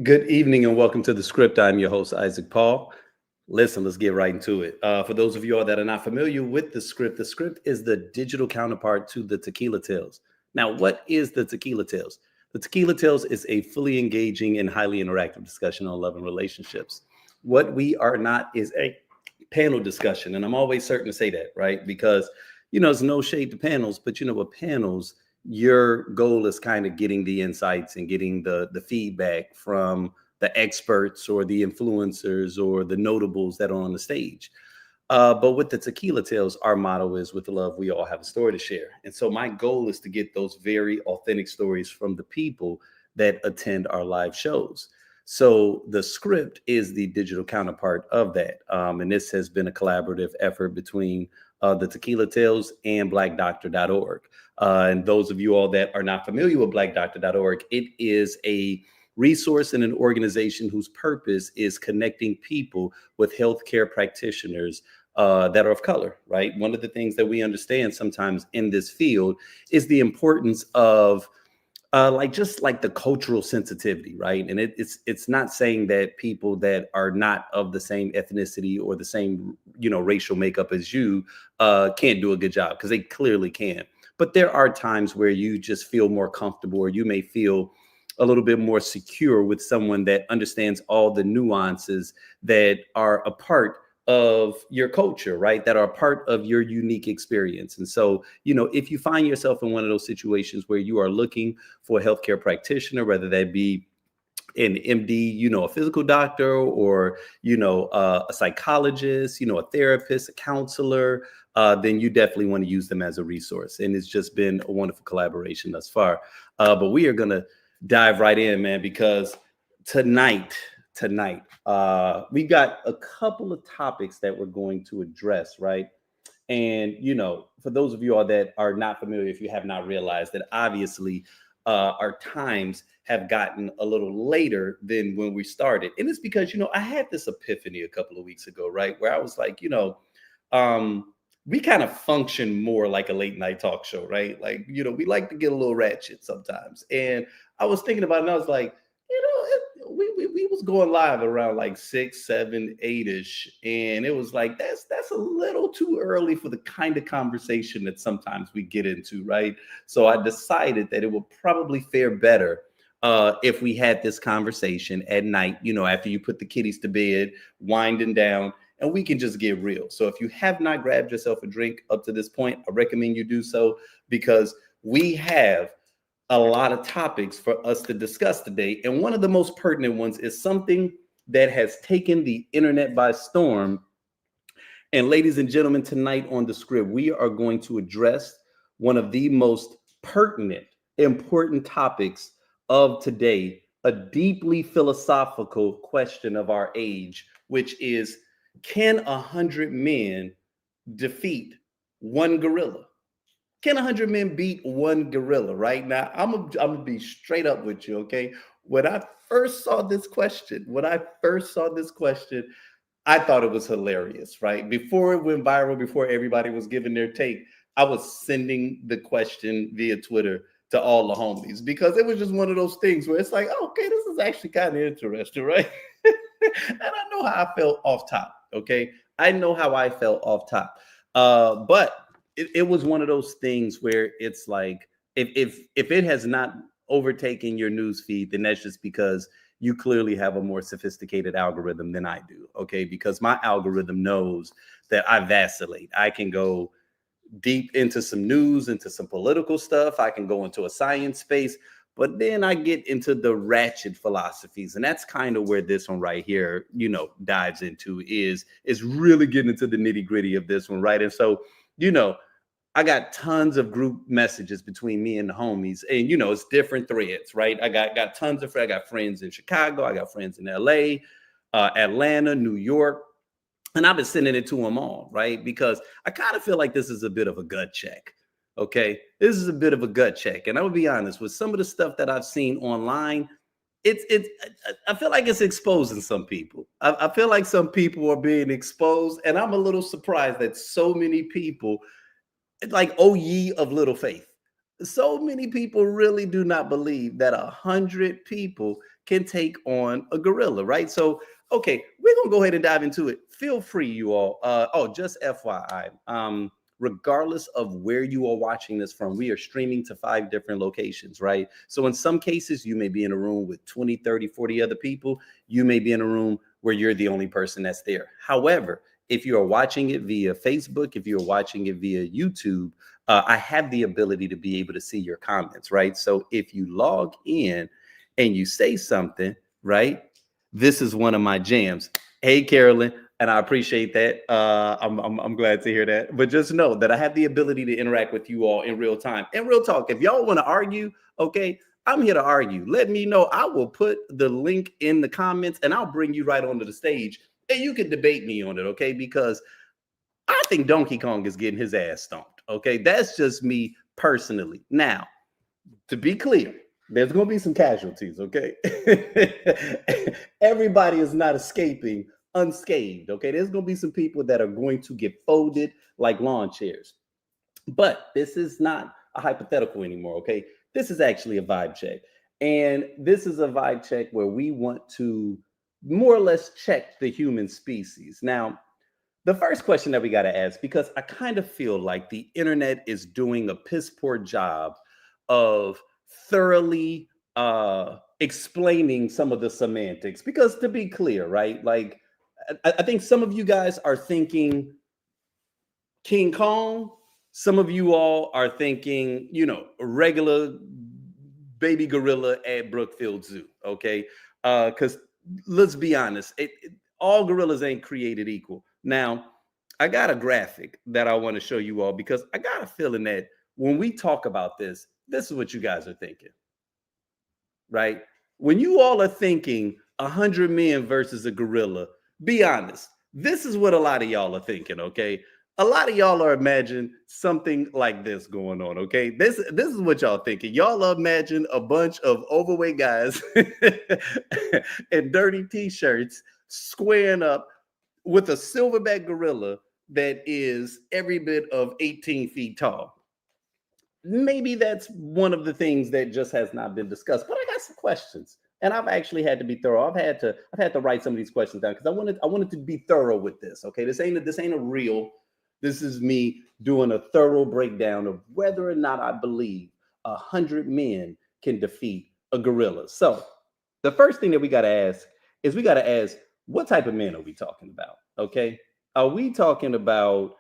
Good evening and welcome to the script. I'm your host, Isaac Paul. Listen, let's get right into it. For those of you all that are not familiar with the script is the digital counterpart to the Tequila Tales. Now, what is the Tequila Tales? The Tequila Tales is a fully engaging and highly interactive discussion on love and relationships. What we are not is a panel discussion. And I'm always certain to say that, right? Because, there's no shade to panels, but with panels, your goal is kind of getting the insights and getting the feedback from the experts or the influencers or the notables that are on the stage. But with the Tequila Tales, our motto is with the love, we all have a story to share. And so my goal is to get those very authentic stories from the people that attend our live shows. So the script is the digital counterpart of that. And this has been a collaborative effort between the Tequila Tales and blackdoctor.org. And those of you all that are not familiar with blackdoctor.org, it is a resource and an organization whose purpose is connecting people with healthcare practitioners that are of color, right? One of the things that we understand sometimes in this field is the importance of just like the cultural sensitivity, right? And it's not saying that people that are not of the same ethnicity or the same racial makeup as you can't do a good job, because they clearly can. But there are times where you just feel more comfortable, or you may feel a little bit more secure with someone that understands all the nuances that are a part of your culture, right? That are a part of your unique experience. And so, if you find yourself in one of those situations where you are looking for a healthcare practitioner, whether that be an MD, a physical doctor, or, a psychologist, a therapist, a counselor, then you definitely want to use them as a resource. And it's just been a wonderful collaboration thus far. But we are going to dive right in, man, because tonight, we've got a couple of topics that we're going to address, right? And, for those of you all that are not familiar, if you have not realized that obviously our times have gotten a little later than when we started. And it's because, I had this epiphany a couple of weeks ago, right? Where I was like, we kind of function more like a late night talk show, right? Like, we like to get a little ratchet sometimes. And I was thinking about it and I was like, we was going live around like 6, 7, 8-ish. And it was like, that's a little too early for the kind of conversation that sometimes we get into, right? So I decided that it would probably fare better if we had this conversation at night, after you put the kiddies to bed, winding down, and we can just get real. So if you have not grabbed yourself a drink up to this point, I recommend you do so, because we have a lot of topics for us to discuss today. And one of the most pertinent ones is something that has taken the internet by storm. And ladies and gentlemen, tonight on the script, we are going to address one of the most pertinent, important topics of today, a deeply philosophical question of our age, which is, can 100 men defeat one gorilla? Can 100 men beat one gorilla? Right now, I'm gonna be straight up with you, okay? When I first saw this question, I thought it was hilarious, right? Before it went viral, before everybody was giving their take, I was sending the question via Twitter to all the homies, because it was just one of those things where it's like, oh, okay, this is actually kind of interesting, right? And I know how I felt off top, okay? I know how I felt off top. But it was one of those things where it's like, if it has not overtaken your news feed, then that's just because you clearly have a more sophisticated algorithm than I do, okay? Because my algorithm knows that I vacillate. I can go deep into some news, into some political stuff. I can go into a science space, but then I get into the ratchet philosophies. And that's kind of where this one right here, dives into, is really getting into the nitty gritty of this one, right? And so, I got tons of group messages between me and the homies, and it's different threads, right? I got tons of friends. I got friends in Chicago, I got friends in LA, Atlanta, New York, and I've been sending it to them all, right? Because I kind of feel like this is a bit of a gut check. Okay, this is a bit of a gut check, and I will be honest, with some of the stuff that I've seen online, it's I feel like it's exposing some people. I feel like some people are being exposed, and I'm a little surprised that so many people, like, oh ye of little faith, So many people really do not believe that 100 people can take on a gorilla, right? So, okay, we're gonna go ahead and dive into it. Feel free, you all. Just FYI, regardless of where you are watching this from, we are streaming to 5 different locations, right? So in some cases, you may be in a room with 20, 30, 40 other people. You may be in a room where you're the only person that's there. However, if you are watching it via Facebook, if you're watching it via YouTube, I have the ability to be able to see your comments, right? So if you log in and you say something, right? This is one of my jams. Hey, Carolyn, and I appreciate that. I'm glad to hear that. But just know that I have the ability to interact with you all in real time. And real talk, if y'all want to argue, okay, I'm here to argue. Let me know. I will put the link in the comments and I'll bring you right onto the stage and you can debate me on it, okay? Because I think Donkey Kong is getting his ass stomped. Okay, that's just me personally. Now, to be clear, there's going to be some casualties. Okay, everybody is not escaping unscathed. Okay, there's going to be some people that are going to get folded like lawn chairs. But this is not a hypothetical anymore. Okay, this is actually a vibe check, and this is a vibe check where we want to more or less check the human species. Now, the first question that we got to ask, because I kind of feel like the internet is doing a piss poor job of thoroughly explaining some of the semantics. Because to be clear, right? Like, I think some of you guys are thinking King Kong. Some of you all are thinking, a regular baby gorilla at Brookfield Zoo. Okay. Because let's be honest, all gorillas ain't created equal. Now, I got a graphic that I want to show you all because I got a feeling that when we talk about this is what you guys are thinking, right? When you all are thinking 100 men versus a gorilla, be honest. This is what a lot of y'all are thinking, okay? A lot of y'all are imagining something like this going on, okay? This is what y'all thinking. Y'all imagine a bunch of overweight guys in dirty t-shirts squaring up with a silverback gorilla that is every bit of 18 feet tall. Maybe that's one of the things that just has not been discussed. But I got some questions, and I've actually had to be thorough. I've had to write some of these questions down because I wanted to be thorough with this. Okay, this ain't a reel. This is me doing a thorough breakdown of whether or not I believe 100 men can defeat a gorilla. So the first thing that we got to ask is what type of men are we talking about? Okay, are we talking about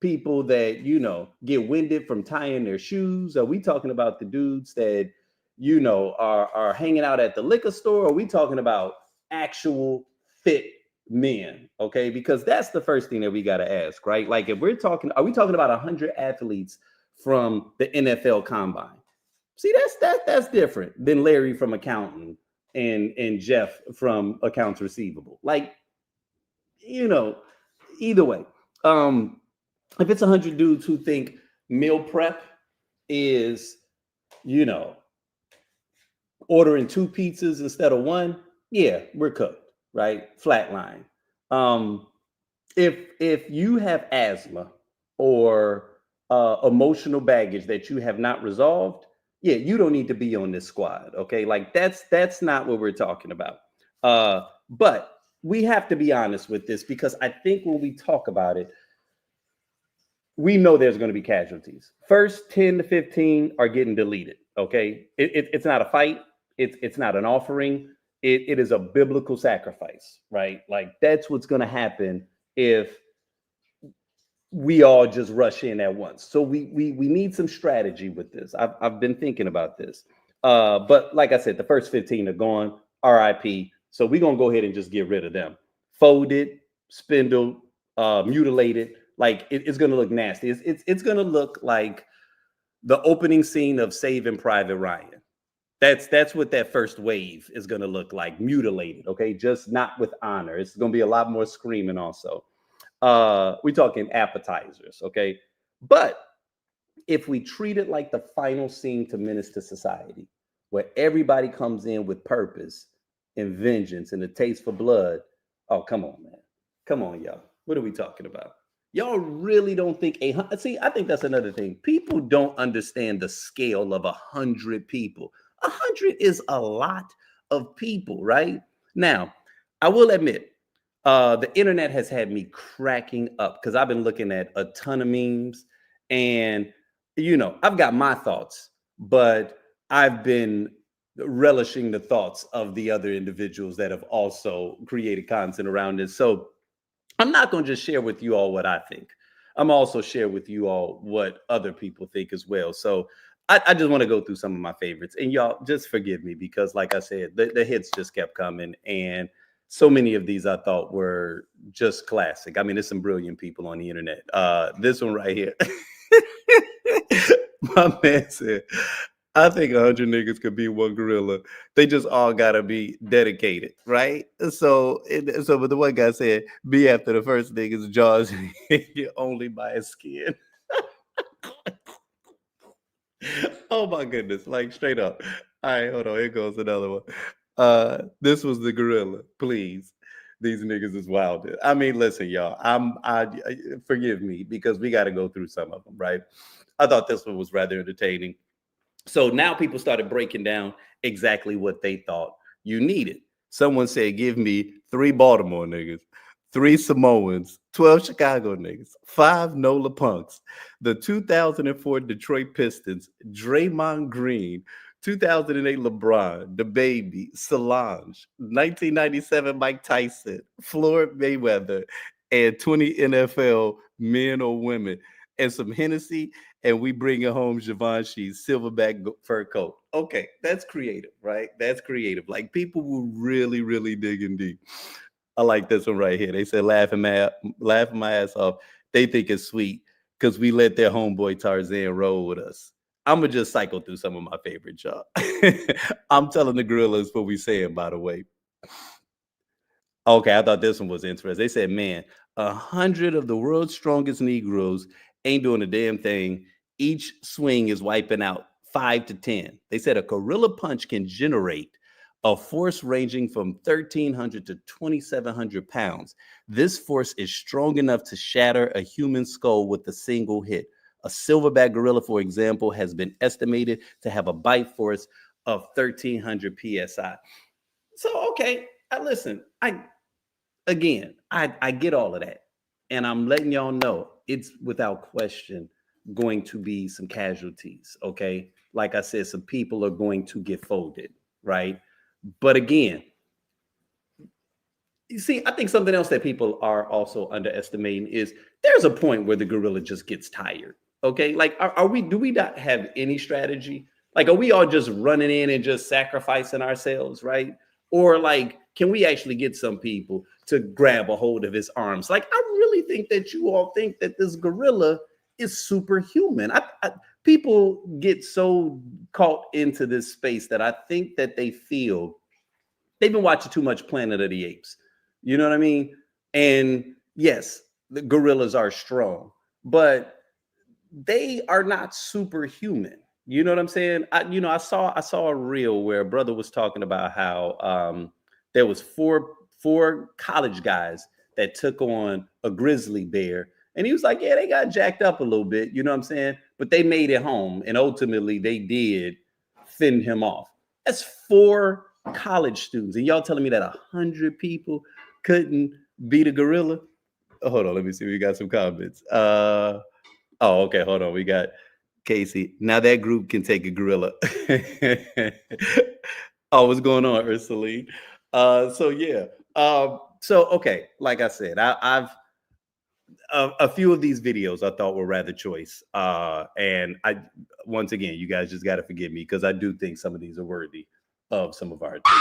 people that get winded from tying their shoes? Are we talking about the dudes that are hanging out at the liquor store? Are we talking about actual fit men? Okay, because that's the first thing that we got to ask, right? Like, if we're talking, are we talking about 100 athletes from the NFL Combine? See, that's different than Larry from accounting and Jeff from accounts receivable. Like, either way. If it's 100 dudes who think meal prep is, ordering 2 pizzas instead of one, yeah, we're cooked, right? Flatline. Um, if you have asthma or emotional baggage that you have not resolved, yeah, you don't need to be on this squad. Okay, like that's not what we're talking about. But we have to be honest with this because I think when we talk about it, we know there's going to be casualties. First 10 to 15 are getting deleted. Okay, it's not a fight. It's not an offering. It is a biblical sacrifice, right? Like, that's what's going to happen if we all just rush in at once. So we need some strategy with this. I've been thinking about this. But like I said, the first 15 are gone. RIP. So we're gonna go ahead and just get rid of them. Folded, spindled, mutilated. Like, it's gonna look nasty. It's gonna look like the opening scene of Saving Private Ryan. That's what that first wave is gonna look like, mutilated. Okay, just not with honor. It's gonna be a lot more screaming also. We're talking appetizers, okay? But if we treat it like the final scene to Menace to Society, where everybody comes in with purpose and vengeance and a taste for blood, oh, come on, man. Come on, y'all. What are we talking about? Y'all really don't think see, I think that's another thing. People don't understand the scale of 100 people. 100 is a lot of people, right? Now, I will admit, the internet has had me cracking up because I've been looking at a ton of memes, and I've got my thoughts, but I've been relishing the thoughts of the other individuals that have also created content around this. So I'm not going to just share with you all what I think. I'm also share with you all what other people think as well. So I just want to go through some of my favorites, and y'all just forgive me because, like I said, the hits just kept coming, and so many of these I thought were just classic. I mean, there's some brilliant people on the internet. This one right here, my man said, I think 100 niggas could be one gorilla. They just all gotta be dedicated, right? So, but the one guy said, "Be after the first nigga's jaws, you only by his skin." Oh my goodness! Like straight up. All right, hold on. Here goes another one. This was the gorilla. Please, these niggas is wild. I mean, listen, y'all. Forgive me because we got to go through some of them, right? I thought this one was rather entertaining. So now people started breaking down exactly what they thought you needed. Someone said, give me 3 Baltimore niggas, 3 Samoans, 12 Chicago niggas, 5 NOLA punks, the 2004 Detroit Pistons, Draymond Green, 2008 LeBron, the baby, Solange, 1997 Mike Tyson, Floyd Mayweather, and 20 NFL men or women, and some Hennessy, and we bring it home Givenchy's silverback fur coat. Okay, that's creative, right? That's creative. Like people were really, really digging deep. I like this one right here. They said laughing my ass off. They think it's sweet because we let their homeboy Tarzan roll with us. I'm gonna just cycle through some of my favorites, y'all. I'm telling the gorillas what we saying, by the way. Okay, I thought this one was interesting. They said, man, 100 of the world's strongest Negroes ain't doing a damn thing. Each swing is wiping out 5 to 10. They said a gorilla punch can generate a force ranging from 1,300 to 2,700 pounds. This force is strong enough to shatter a human skull with a single hit. A silverback gorilla, for example, has been estimated to have a bite force of 1,300 psi. So, okay, listen, I get all of that. And I'm letting y'all know it's without question going to be some casualties. Okay. Like I said, some people are going to get folded. Right. But again, you see, I think something else that people are also underestimating is there's a point where the gorilla just gets tired. Okay. Like, do we not have any strategy? Like, are we all just running in and just sacrificing ourselves? Right. Or like, can we actually get some people to grab a hold of his arms? Like, I really think that you all think that this gorilla is superhuman. People get so caught into this space that I think that they feel they've been watching too much Planet of the Apes. You know what I mean? And yes, the gorillas are strong, but they are not superhuman. You know what I'm saying? I saw a reel where a brother was talking about how there was four college guys that took on a grizzly bear, and he was like, yeah, they got jacked up a little bit, you know what I'm saying? But they made it home, and ultimately they did fend him off. That's 4 college students, and y'all telling me that 100 people couldn't beat a gorilla? Oh, hold on, let me see. We got some comments. Oh, okay, hold on. We got Casey. Now that group can take a gorilla. Oh, what's going on, Ursuline? So yeah. So okay, like I said, I've a few of these videos I thought were rather choice. And once again, you guys just got to forgive me because I do think some of these are worthy of some of our attention.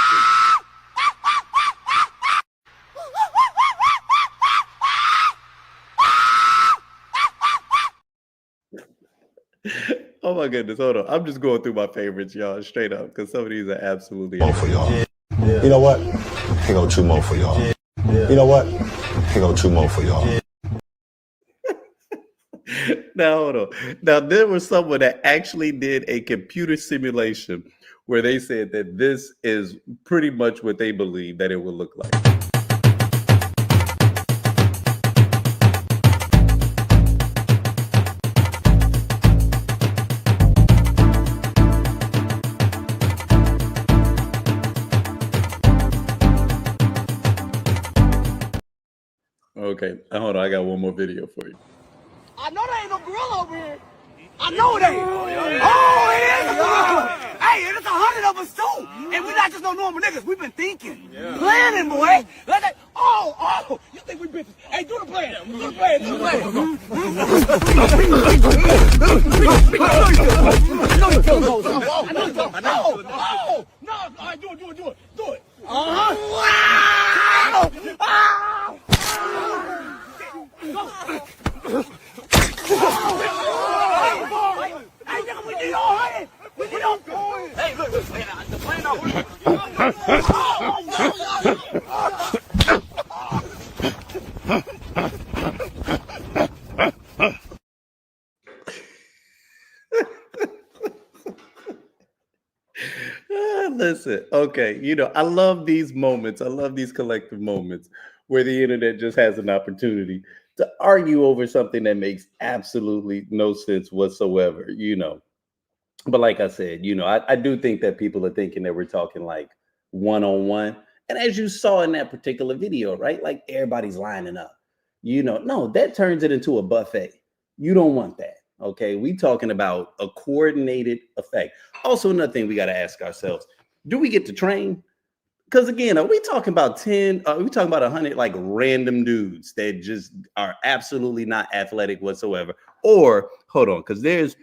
Oh my goodness, hold on. I'm just going through my favorites, y'all, straight up, because some of these are absolutely for y'all. Yeah. You know what? Here go 2 more for y'all. Yeah. You know what? Here go 2 more for y'all. Now, hold on. Now, there was someone that actually did a computer simulation where they said that this is pretty much what they believe that it will look like. Okay, hold on. I got one more video for you. I know there ain't no gorilla over here. I know it ain't. Oh, it is a gorilla. Hey, and it's 100 of us too. And we're not just no normal niggas. We've been thinking. Planning, boy. Oh, you think we bitches? Hey, do the plan. Do the plan. Do the plan. I know you feel those. I know you feel those. Oh, no. All right, do it. Do it. Wow. Hey, nigga, we need all right. We need all. Hey, look, the plan out. Listen, okay, I love these moments. I love these collective moments where the internet just has an opportunity to argue over something that makes absolutely no sense whatsoever, But like I said, I do think that people are thinking that we're talking like one-on-one. And as you saw in that particular video, right? Like everybody's lining up, no, that turns it into a buffet. You don't want that. Okay. We talking about a coordinated effect. Also, another thing we got to ask ourselves, do we get to train? Because again, are we talking about 10? Are we talking about 100 like random dudes that just are absolutely not athletic whatsoever? Or hold on, because there's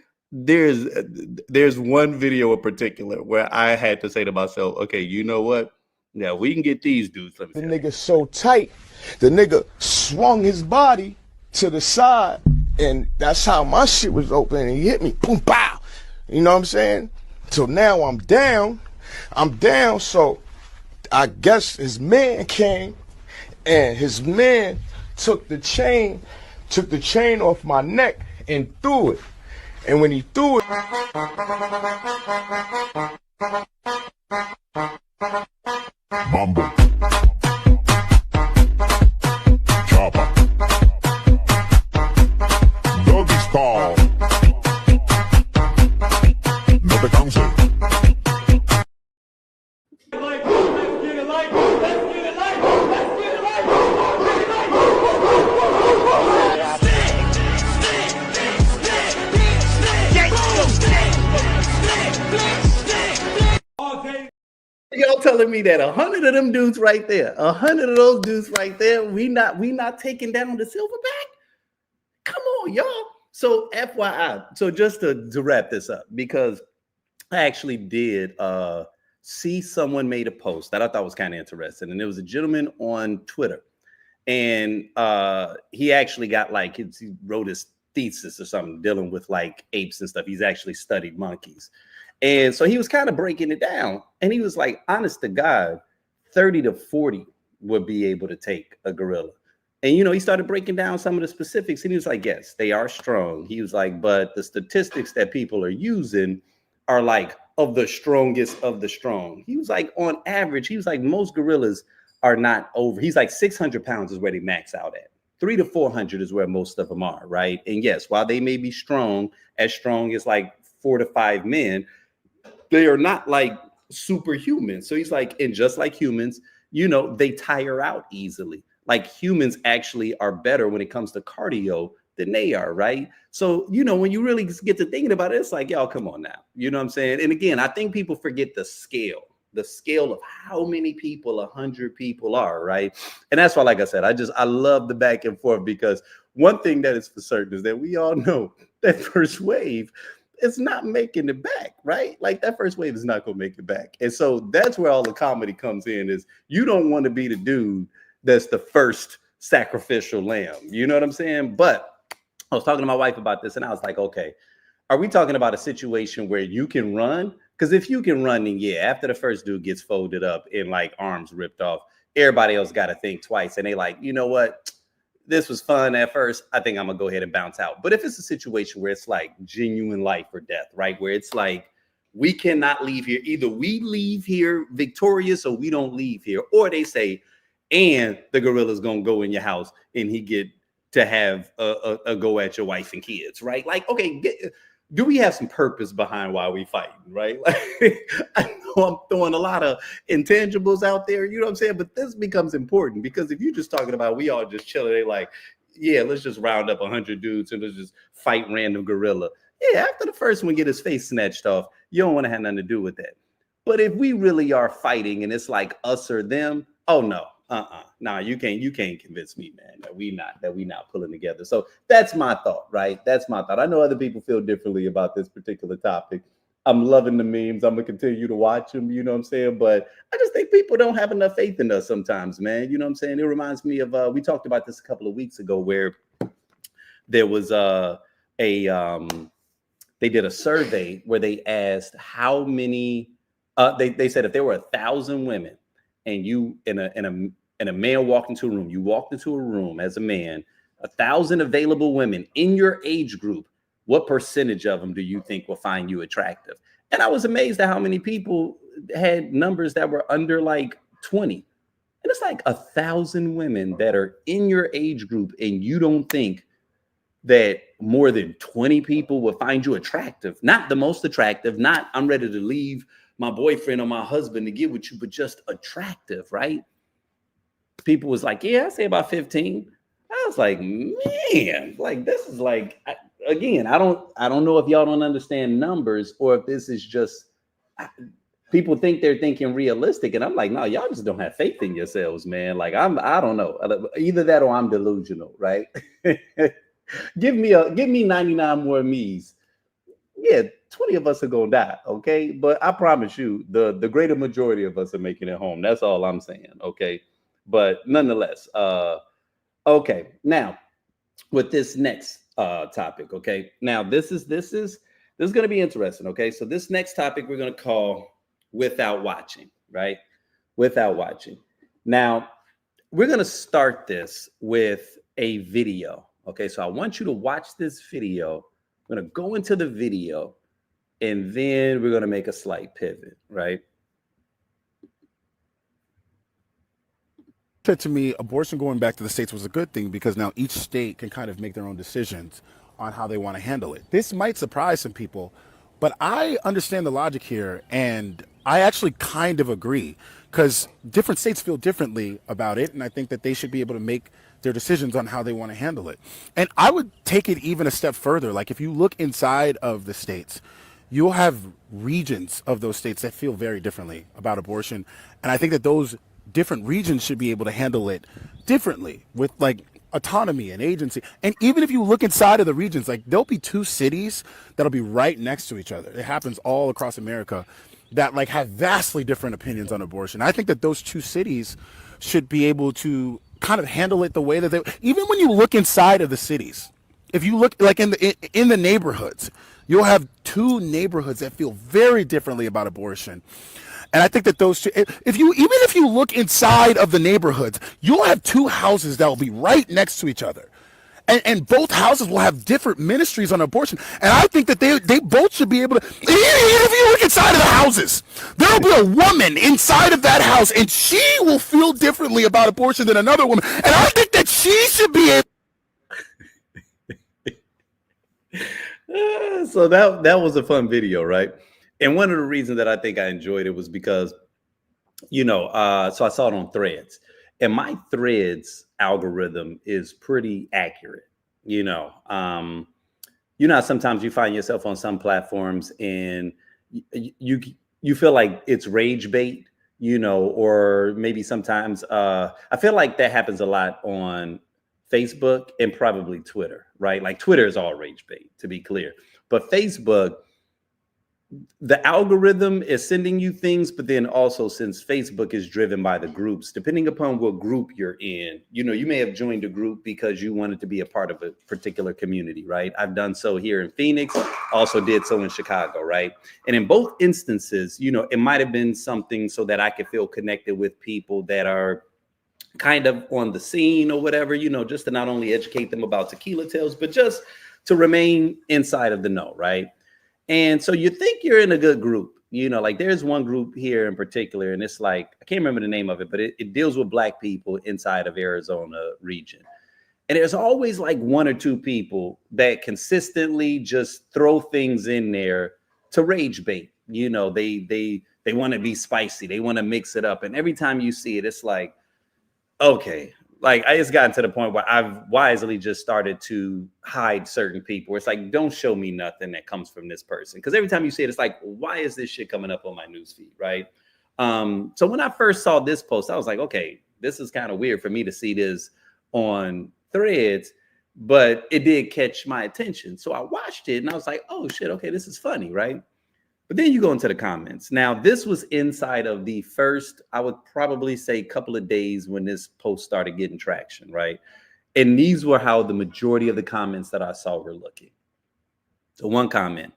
one video in particular where I had to say to myself, okay, you know what? Yeah, we can get these dudes. The nigga so tight, the nigga swung his body to the side, and that's how my shit was open, and he hit me, boom, pow. You know what I'm saying? So now I'm down, so I guess his man came, and his man took the chain off my neck and threw it. And when he threw it, Mambo, Chopper, Doggy Style, no te canses. Y'all telling me that 100 of them dudes right there, 100 of those dudes right there, we not taking down the Silverback? Come on, y'all. So FYI, so just to wrap this up, because I actually did see someone made a post that I thought was kind of interesting, and it was a gentleman on Twitter, and he actually got he wrote his thesis or something dealing with like apes and stuff. He's actually studied monkeys. And so he was kind of breaking it down, and he was like, honest to God, 30 to 40 would be able to take a gorilla. And, he started breaking down some of the specifics, and he was like, yes, they are strong. He was like, but the statistics that people are using are like of the strongest of the strong. He was like, on average, he was like, most gorillas are not over. He's like 600 pounds is where they max out at. 300 to 400 is where most of them are, right? And yes, while they may be strong as like 4 to 5 men, they are not like superhuman. So he's like, and just like humans, they tire out easily. Like humans actually are better when it comes to cardio than they are, right? So, when you really get to thinking about it, it's like, y'all, come on now. You know what I'm saying? And again, I think people forget the scale of how many people 100 people are, right? And that's why, like I said, I love the back and forth, because one thing that is for certain is that we all know that first wave, it's not making it back, right? Like that first wave is not going to make it back. And so that's where all the comedy comes in, is you don't want to be the dude that's the first sacrificial lamb. You know what I'm saying? But I was talking to my wife about this, and I was like, okay, are we talking about a situation where you can run? Because if you can run, then yeah, after the first dude gets folded up and like arms ripped off, everybody else got to think twice. And they like, you know what? This was fun at first. I think I'm gonna go ahead and bounce out. But if it's a situation where it's like genuine life or death, right? Where it's like, we cannot leave here. Either we leave here victorious or we don't leave here. Or they say, and the gorilla's gonna go in your house and he get to have a go at your wife and kids, right? Like, okay, do we have some purpose behind why we fighting, right? Like, I know I'm throwing a lot of intangibles out there, you know what I'm saying? But this becomes important because if you're just talking about we all just chilling, they like, yeah, let's just round up 100 dudes and let's just fight random gorilla. Yeah, after the first one get his face snatched off, you don't want to have nothing to do with that. But if we really are fighting and it's like us or them, oh no. Nah, you can't convince me, man, that we not pulling together. So that's my thought, right? That's my thought. I know other people feel differently about this particular topic. I'm loving the memes. I'm gonna continue to watch them, you know what I'm saying? But I just think people don't have enough faith in us sometimes, man. You know what I'm saying? It reminds me of we talked about this a couple of weeks ago where there was they did a survey where they asked how many they said if there were 1,000 women and you in a man walked into a room, you walked into a room as a man, 1,000 available women in your age group, what percentage of them do you think will find you attractive? And I was amazed at how many people had numbers that were under like 20. And it's like 1,000 women that are in your age group and you don't think that more than 20 people will find you attractive. Not the most attractive, not I'm ready to leave my boyfriend or my husband to get with you, but just attractive, right? People was like, yeah, I say about 15. I was like, man, like this is like, again, I don't know if y'all don't understand numbers or if this is just people think they're thinking realistic, and I'm like, no, y'all just don't have faith in yourselves, man. Like I don't know, either that or I'm delusional, right? give me 99 more me's. Yeah, 20 of us are gonna die, okay? But I promise you, the greater majority of us are making it home. That's all I'm saying, okay? But nonetheless, okay. Now, with this next topic, okay. Now this is going to be interesting, okay. So this next topic we're going to call without watching, right? Without watching. Now we're going to start this with a video, okay. So I want you to watch this video. I'm going to go into the video, and then we're going to make a slight pivot, right? Said to me, abortion going back to the states was a good thing because now each state can kind of make their own decisions on how they want to handle it. This might surprise some people, but I understand the logic here, and I actually kind of agree because different states feel differently about it, and I think that they should be able to make their decisions on how they want to handle it. And I would take it even a step further. Like if you look inside of the states, you'll have regions of those states that feel very differently about abortion, and I think that those different regions should be able to handle it differently with like autonomy and agency. And even if you look inside of the regions, like there'll be two cities that'll be right next to each other. It happens all across America that like have vastly different opinions on abortion. I think that those two cities should be able to kind of handle it the way that they, even when you look inside of the cities, if you look like in the neighborhoods, you'll have two neighborhoods that feel very differently about abortion. And I think that those two, if you look inside of the neighborhoods, you'll have two houses that will be right next to each other. And both houses will have different ministries on abortion. And I think that they both should be able to, even if you look inside of the houses, there'll be a woman inside of that house and she will feel differently about abortion than another woman. And I think that she should be able. So that was a fun video, right? And one of the reasons that I think I enjoyed it was because, you know, so I saw it on Threads, and my Threads algorithm is pretty accurate. You know, sometimes you find yourself on some platforms and you feel like it's rage bait, you know, or maybe sometimes I feel like that happens a lot on Facebook and probably Twitter, right? Like Twitter is all rage bait, to be clear, but Facebook, the algorithm is sending you things, but then also since Facebook is driven by the groups, depending upon what group you're in, you know, you may have joined a group because you wanted to be a part of a particular community, right? I've done so here in Phoenix, also did so in Chicago, right? And in both instances, you know, it might have been something so that I could feel connected with people that are kind of on the scene or whatever, you know, just to not only educate them about tequila tales, but just to remain inside of the know, right? And so you think you're in a good group, you know, like there's one group here in particular, and it's like, I can't remember the name of it, but it deals with Black people inside of Arizona region. And there's always like one or two people that consistently just throw things in there to rage bait. You know, they want to be spicy. They want to mix it up. And every time you see it, it's like, okay, like I just gotten to the point where I've wisely just started to hide certain people. It's like, don't show me nothing that comes from this person. Because every time you see it, it's like, why is this shit coming up on my newsfeed, right? So when I first saw this post, I was like, okay, this is kind of weird for me to see this on Threads, but it did catch my attention. So I watched it and I was like, oh shit, okay, this is funny, right? But then you go into the comments. Now, this was inside of the first, I would probably say, couple of days when this post started getting traction, right? And these were how the majority of the comments that I saw were looking. So one comment,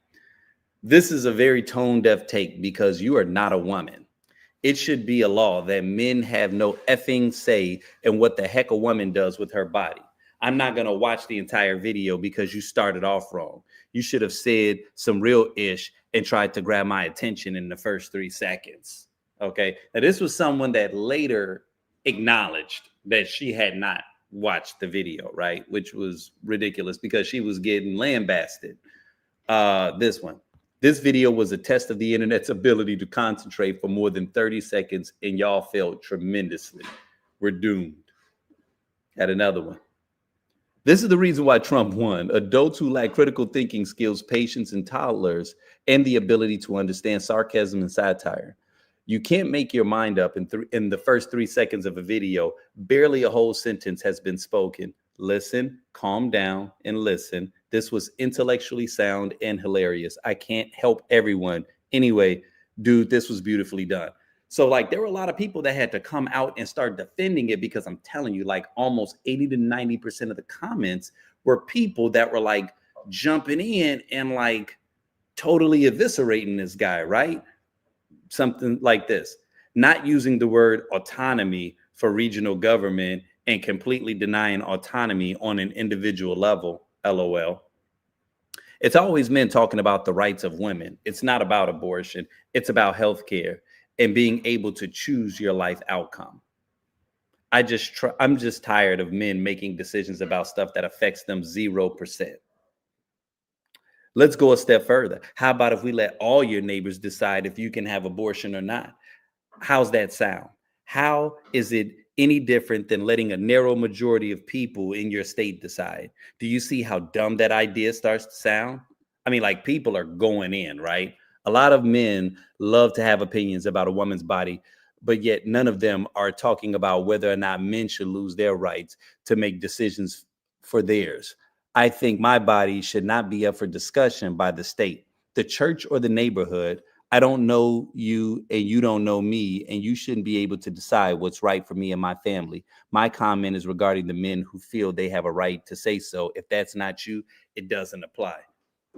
this is a very tone-deaf take because you are not a woman. It should be a law that men have no effing say in what the heck a woman does with her body. I'm not going to watch the entire video because you started off wrong. You should have said some real ish and tried to grab my attention in the first 3 seconds. Okay. Now, this was someone that later acknowledged that she had not watched the video, right? Which was ridiculous because she was getting lambasted. This video was a test of the internet's ability to concentrate for more than 30 seconds, and y'all failed tremendously. We're doomed. Had another one. This is the reason why Trump won. Adults who lack critical thinking skills, patience, and toddlers, and the ability to understand sarcasm and satire. You can't make your mind up in the first 3 seconds of a video. Barely a whole sentence has been spoken. Listen, calm down, and listen. This was intellectually sound and hilarious. I can't help everyone. Anyway, dude, this was beautifully done. So like there were a lot of people that had to come out and start defending it because I'm telling you, like almost 80 to 90% of the comments were people that were like jumping in and like totally eviscerating this guy, right? Something like this, not using the word autonomy for regional government and completely denying autonomy on an individual level. LOL. It's always men talking about the rights of women. It's not about abortion. It's about healthcare and being able to choose your life outcome. I'm just tired of men making decisions about stuff that affects them 0%. Let's go a step further. How about if we let all your neighbors decide if you can have abortion or not? How's that sound? How is it any different than letting a narrow majority of people in your state decide? Do you see how dumb that idea starts to sound? I mean, like people are going in, right? A lot of men love to have opinions about a woman's body, but yet none of them are talking about whether or not men should lose their rights to make decisions for theirs. I think my body should not be up for discussion by the state, the church, or the neighborhood. I don't know you and you don't know me, and you shouldn't be able to decide what's right for me and my family. My comment is regarding the men who feel they have a right to say so. If that's not you, it doesn't apply.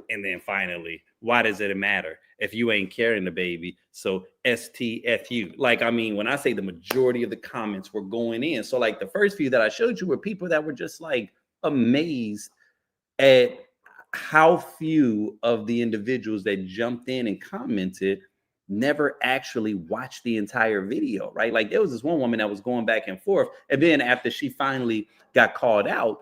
And then finally, why does it matter if you ain't carrying the baby? So STFU. Like, I mean, when I say the majority of the comments were going in. So like the first few that I showed you were people that were just like amazed at how few of the individuals that jumped in and commented never actually watched the entire video, right? Like there was this one woman that was going back and forth. And then after she finally got called out,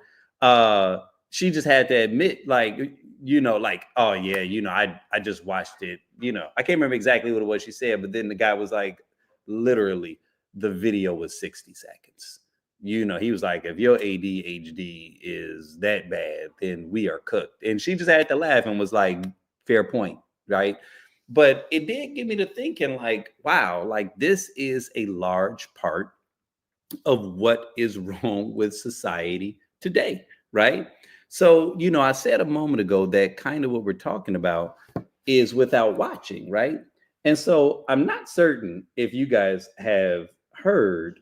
she just had to admit, like, you know, like, oh yeah, you know, I just watched it. You know, I can't remember exactly what it was she said, but then the guy was like, literally, the video was 60 seconds. You know, he was like, if your ADHD is that bad, then we are cooked. And she just had to laugh and was like, fair point, right? But it did get me to thinking like, wow, like this is a large part of what is wrong with society today, right? So, you know, I said a moment ago that kind of what we're talking about is without watching, right? And so I'm not certain if you guys have heard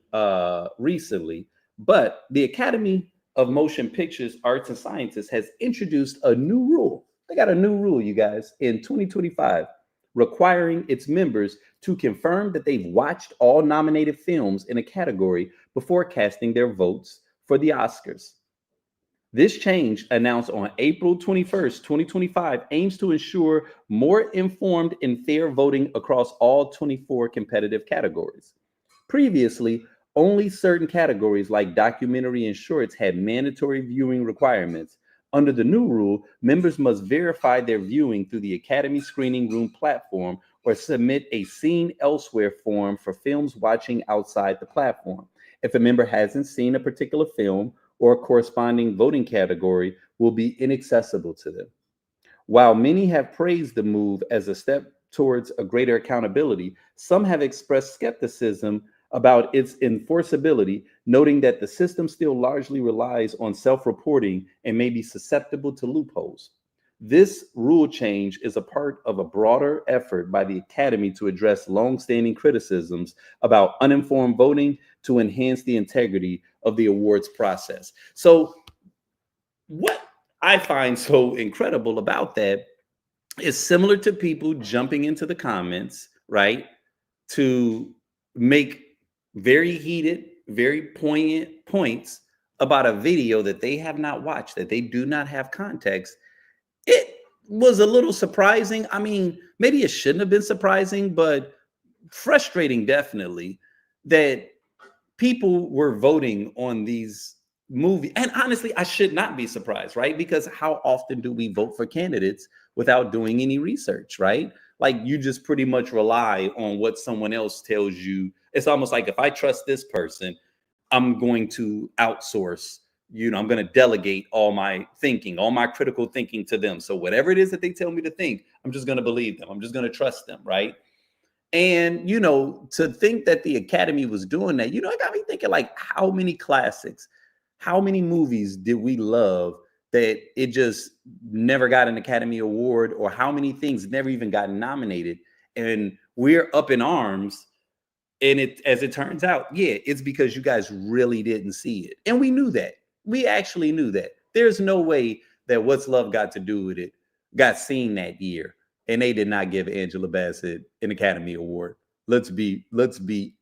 recently, but the Academy of Motion Pictures Arts and Sciences has introduced a new rule. They got a new rule, you guys, in 2025, requiring its members to confirm that they've watched all nominated films in a category before casting their votes for the Oscars. This change, announced on April 21st, 2025, aims to ensure more informed and fair voting across all 24 competitive categories. Previously, Only certain categories like documentary and shorts had mandatory viewing requirements. Under the new rule, members must verify their viewing through the Academy Screening Room platform or submit a seen elsewhere form for films watching outside the platform. If a member hasn't seen a particular film or a corresponding voting category, will be inaccessible to them. While many have praised the move as a step towards a greater accountability, some have expressed skepticism about its enforceability, noting that the system still largely relies on self-reporting and may be susceptible to loopholes. This rule change is a part of a broader effort by the Academy to address long-standing criticisms about uninformed voting to enhance the integrity of the awards process. So, what I find so incredible about that is similar to people jumping into the comments, right, to make very heated, very poignant points about a video that they have not watched, that they do not have context. It was a little surprising. I mean, maybe it shouldn't have been surprising, but frustrating definitely that people were voting on these movies. And honestly, I should not be surprised, right? Because how often do we vote for candidates without doing any research, right? Like you just pretty much rely on what someone else tells you. It's almost like if I trust this person, I'm going to outsource, I'm going to delegate all my thinking, all my critical thinking to them. So whatever it is that they tell me to think, I'm just going to believe them. I'm just going to trust them, right? And, to think that the Academy was doing that, it got me thinking like how many classics, how many movies did we love that it just never got an Academy Award, or how many things never even got nominated? And we're up in arms. And as it turns out, yeah, it's because you guys really didn't see it. And we knew that. We actually knew that. There's no way that What's Love Got to Do with It got seen that year, and they did not give Angela Bassett an Academy Award. Let's be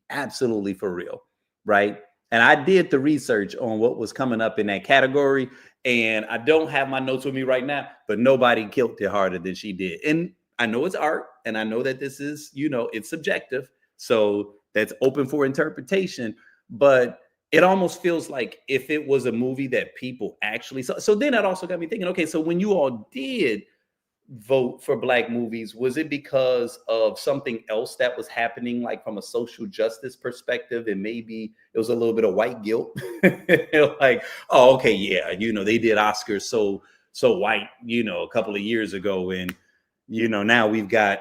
absolutely for real, right? And I did the research on what was coming up in that category, and I don't have my notes with me right now, but nobody killed it harder than she did. And I know it's art, and I know that this is, it's subjective, so that's open for interpretation, but it almost feels like if it was a movie that people actually saw. So then that also got me thinking, okay, so when you all did vote for Black movies, was it because of something else that was happening, like from a social justice perspective, and maybe it was a little bit of white guilt? Like, oh, okay, yeah, they did Oscars so white, a couple of years ago, and now we've got,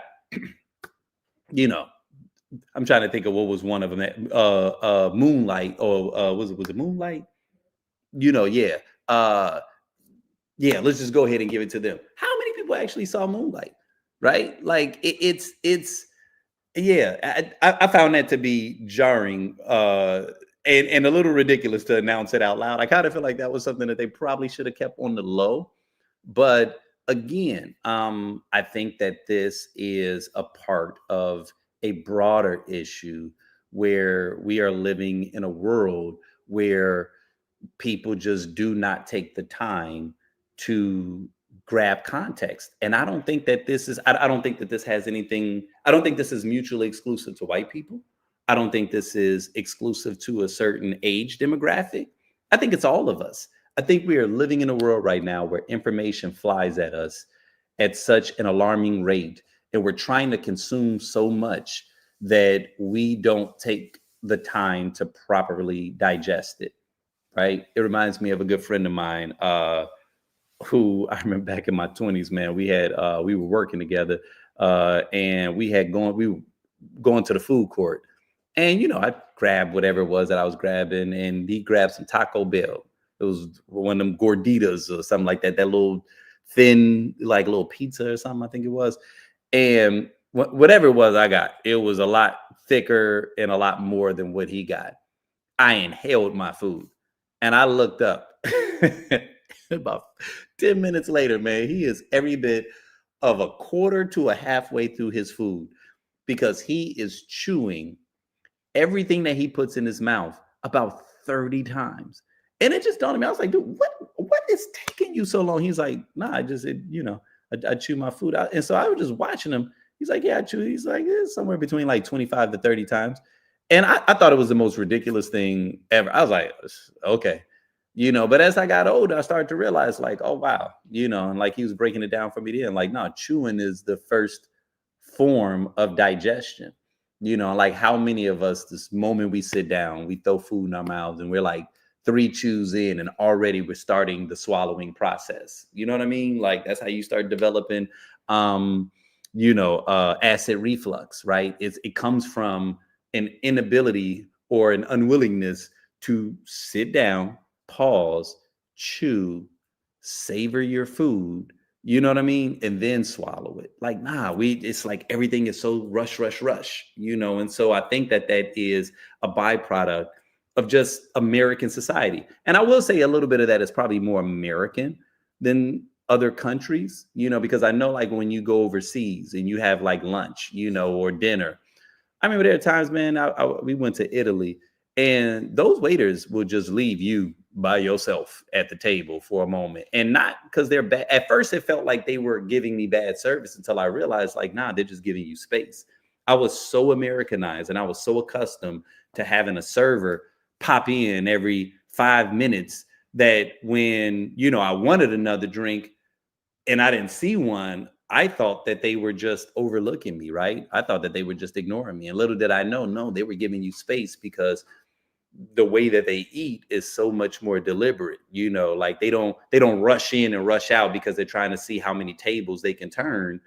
I'm trying to think of what was one of them, that Moonlight, or was it Moonlight? Yeah. Yeah, let's just go ahead and give it to them. How many people actually saw Moonlight? Right? Like it's yeah, I found that to be jarring and a little ridiculous to announce it out loud. I kind of feel like that was something that they probably should have kept on the low. But again, I think that this is a part of a broader issue where we are living in a world where people just do not take the time to grab context. And I don't think that this is, I don't think that this has anything, I don't think this is mutually exclusive to white people. I don't think this is exclusive to a certain age demographic. I think it's all of us. I think we are living in a world right now where information flies at us at such an alarming rate, and we're trying to consume so much that we don't take the time to properly digest it, right? It reminds me of a good friend of mine who I remember back in my 20s, man. We were working together and we were going to the food court. And, I grabbed whatever it was that I was grabbing, and he grabbed some Taco Bell. It was one of them gorditas or something like that, that little thin, like little pizza or something, I think it was. And whatever it was I got, it was a lot thicker and a lot more than what he got. I inhaled my food and I looked up. About 10 minutes later, man, he is every bit of a quarter to a halfway through his food, because he is chewing everything that he puts in his mouth about 30 times. And it just dawned on me. I was like, dude, what is taking you so long? He's like, nah, I chew my food out. And so I was just watching him. He's like, yeah, I chew. He's like, it's somewhere between like 25 to 30 times. And I thought it was the most ridiculous thing ever. I was like, okay, but as I got older, I started to realize like, oh, wow, and like he was breaking it down for me then. Like, no, chewing is the first form of digestion. Like how many of us, this moment we sit down, we throw food in our mouths and we're like 3 chews in and already we're starting the swallowing process. You know what I mean? Like that's how you start developing, acid reflux, right? It comes from an inability or an unwillingness to sit down, pause, chew, savor your food, you know what I mean? And then swallow it. Like, nah, it's like everything is so rush, rush, rush, And so I think that is a byproduct of just American society. And I will say a little bit of that is probably more American than other countries, because I know like when you go overseas and you have like lunch, or dinner. I remember there are times, man, we went to Italy and those waiters will just leave you by yourself at the table for a moment. And not because they're bad. At first, it felt like they were giving me bad service until I realized like, nah, they're just giving you space. I was so Americanized and I was so accustomed to having a server pop in every 5 minutes that when, I wanted another drink and I didn't see one, I thought that they were just overlooking me, right? I thought that they were just ignoring me. And little did I know, no, they were giving you space because the way that they eat is so much more deliberate, like they don't rush in and rush out because they're trying to see how many tables they can turn.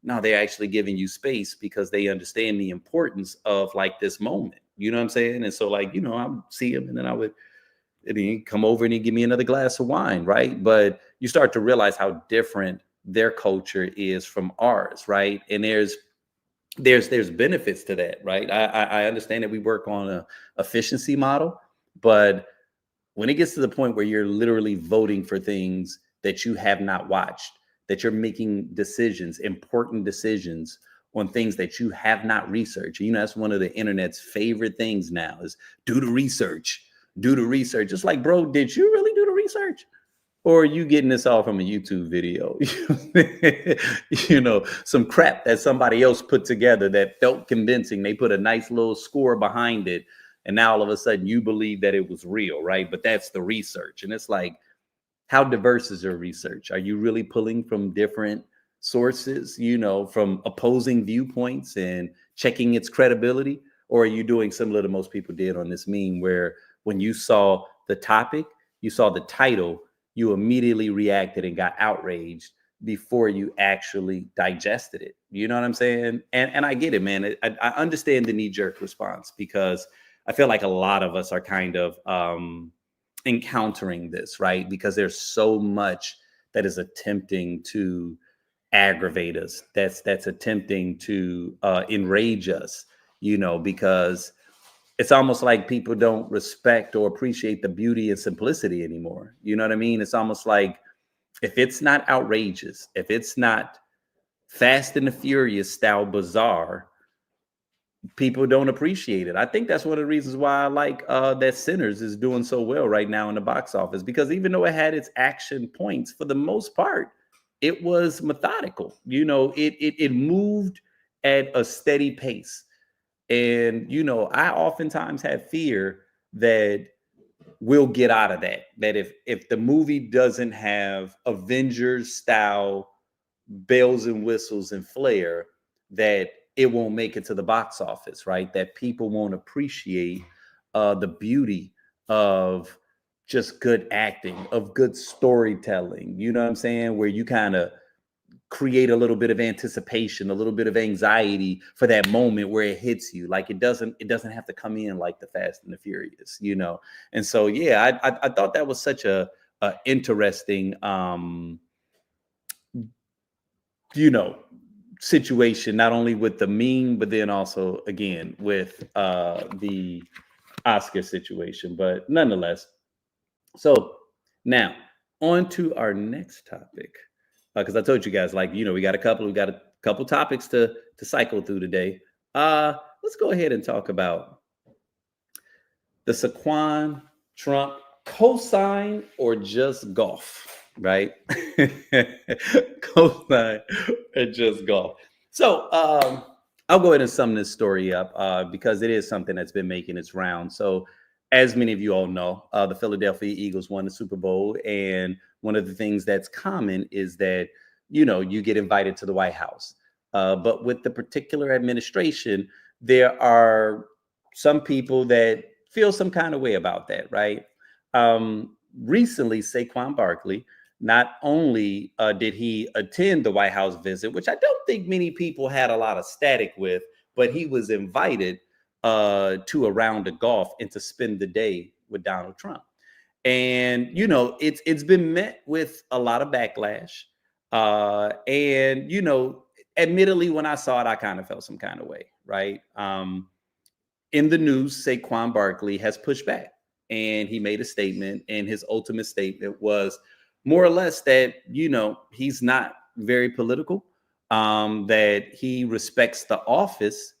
No, they're actually giving you space because they understand the importance of like this moment. You know what I'm saying? And so like, I see him and then he'd come over and he'd give me another glass of wine, right? But you start to realize how different their culture is from ours, right? And there's benefits to that, right? I understand that we work on a efficiency model, but when it gets to the point where you're literally voting for things that you have not watched, that you're making decisions, important decisions on things that you have not researched. That's one of the internet's favorite things now is do the research. It's like, bro, did you really do the research? Or are you getting this all from a YouTube video? Some crap that somebody else put together that felt convincing. They put a nice little score behind it. And now all of a sudden you believe that it was real, right? But that's the research. And it's like, how diverse is your research? Are you really pulling from different sources, from opposing viewpoints and checking its credibility? Or are you doing similar to most people did on this meme where when you saw the topic, you saw the title, you immediately reacted and got outraged before you actually digested it. You know what I'm saying? And I get it, man. I understand the knee-jerk response because I feel like a lot of us are kind of encountering this, right? Because there's so much that is attempting to aggravate us, that's attempting to enrage us, because it's almost like people don't respect or appreciate the beauty and simplicity anymore. You know what I mean? It's almost like if it's not outrageous, if it's not Fast and the Furious style bizarre, people don't appreciate it. I think that's one of the reasons why I like that Sinners is doing so well right now in the box office, because even though it had its action points, for the most part, it was methodical. It moved at a steady pace. And, I oftentimes have fear that we'll get out of that if the movie doesn't have Avengers style bells and whistles and flair, that it won't make it to the box office, right? That people won't appreciate the beauty of just good acting, of good storytelling. You know what I'm saying? Where you kind of create a little bit of anticipation, a little bit of anxiety for that moment where it hits you. Like it doesn't have to come in like the Fast and the Furious, And so, yeah, I thought that was such a interesting, situation, not only with the meme, but then also again with the Oscar situation, but nonetheless. So now on to our next topic. Because I told you guys, like, we got a couple topics to cycle through today. Let's go ahead and talk about the Saquon Trump cosign or just golf, right? Cosign or just golf. So I'll go ahead and sum this story up because it is something that's been making its round. So, as many of you all know, the Philadelphia Eagles won the Super Bowl, and one of the things that's common is that you get invited to the White House. But with the particular administration, there are some people that feel some kind of way about that, right? Recently, Saquon Barkley, not only did he attend the White House visit, which I don't think many people had a lot of static with, but he was invited to a round of golf and to spend the day with Donald Trump. And it's been met with a lot of backlash. And admittedly, when I saw it, I kind of felt some kind of way, right? In the news, Saquon Barkley has pushed back, and he made a statement, and his ultimate statement was more or less that he's not very political, that he respects the office,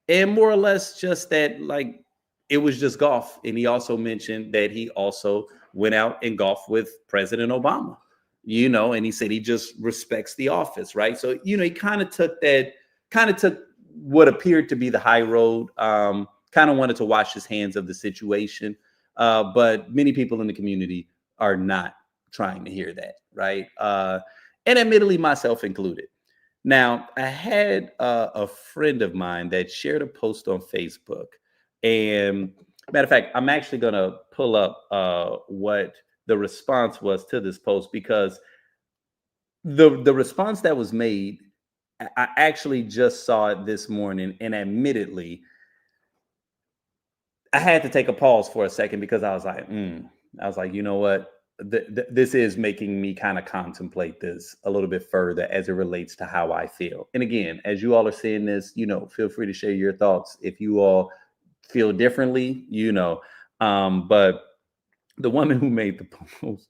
and more or less just that like it was just golf. And he also mentioned that he also went out and golfed with President Obama, and he said he just respects the office, right? So he kind of took what appeared to be the high road, kind of wanted to wash his hands of the situation. But many people in the community are not trying to hear that, right? And admittedly, myself included. Now, I had a friend of mine that shared a post on Facebook. And matter of fact, I'm actually going to pull up what the response was to this post, because the response that was made, I actually just saw it this morning, and admittedly, I had to take a pause for a second because I was like, you know what? This is making me kind of contemplate this a little bit further as it relates to how I feel. And again, as you all are seeing this, feel free to share your thoughts if you all feel differently, but the woman who made the post,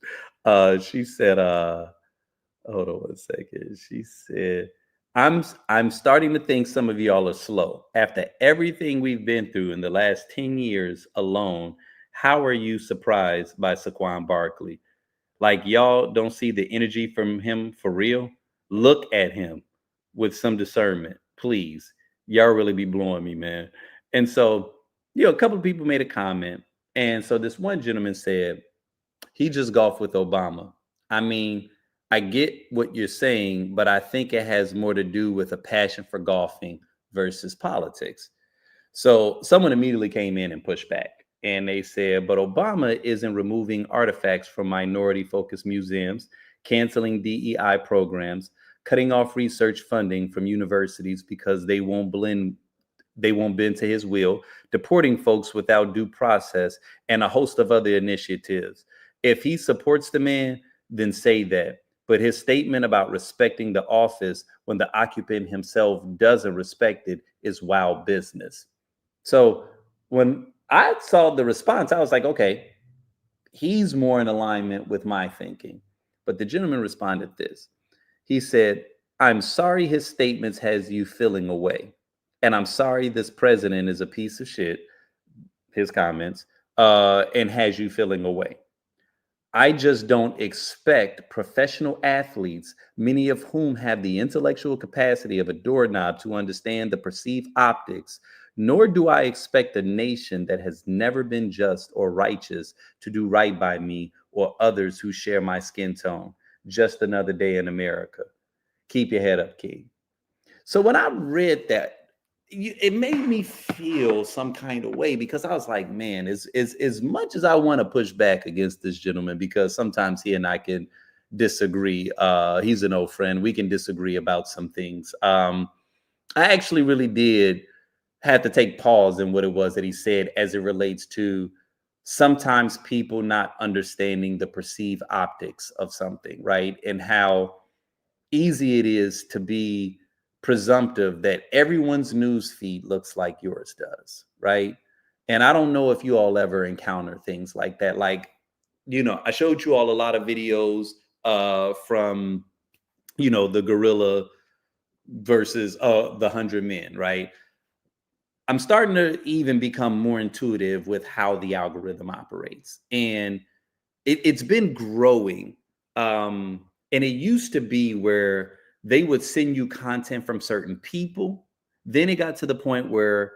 she said, hold on one second. She said, I'm starting to think some of y'all are slow. After everything we've been through in the last 10 years alone, how are you surprised by Saquon Barkley? Like, y'all don't see the energy from him for real? Look at him with some discernment, please. Y'all really be blowing me, man. And so, a couple of people made a comment. And so this one gentleman said, he just golfed with Obama. I mean, I get what you're saying, but I think it has more to do with a passion for golfing versus politics. So someone immediately came in and pushed back, and they said, but Obama isn't removing artifacts from minority focused museums, canceling DEI programs, cutting off research funding from universities because they won't bend to his will, deporting folks without due process, and a host of other initiatives. If he supports the man, then say that. But his statement about respecting the office when the occupant himself doesn't respect it is wild business. So when I saw the response, I was like, okay, he's more in alignment with my thinking. But the gentleman responded this. He said, I'm sorry his statements has you feeling away. And I'm sorry this president is a piece of shit, his comments, and has you feeling away. I just don't expect professional athletes, many of whom have the intellectual capacity of a doorknob, to understand the perceived optics, nor do I expect a nation that has never been just or righteous to do right by me or others who share my skin tone. Just another day in America. Keep your head up, King. So when I read that, it made me feel some kind of way, because I was like, man, as much as I want to push back against this gentleman, because sometimes he and I can disagree. He's an old friend. We can disagree about some things. I actually really did have to take pause in what it was that he said as it relates to sometimes people not understanding the perceived optics of something, right? And how easy it is to be presumptive that everyone's news feed looks like yours does, right? And I don't know if you all ever encounter things like that. Like, I showed you all a lot of videos from, the gorilla versus the 100 men, right? I'm starting to even become more intuitive with how the algorithm operates. And it's been growing. And it used to be where they would send you content from certain people, Then it got to the point where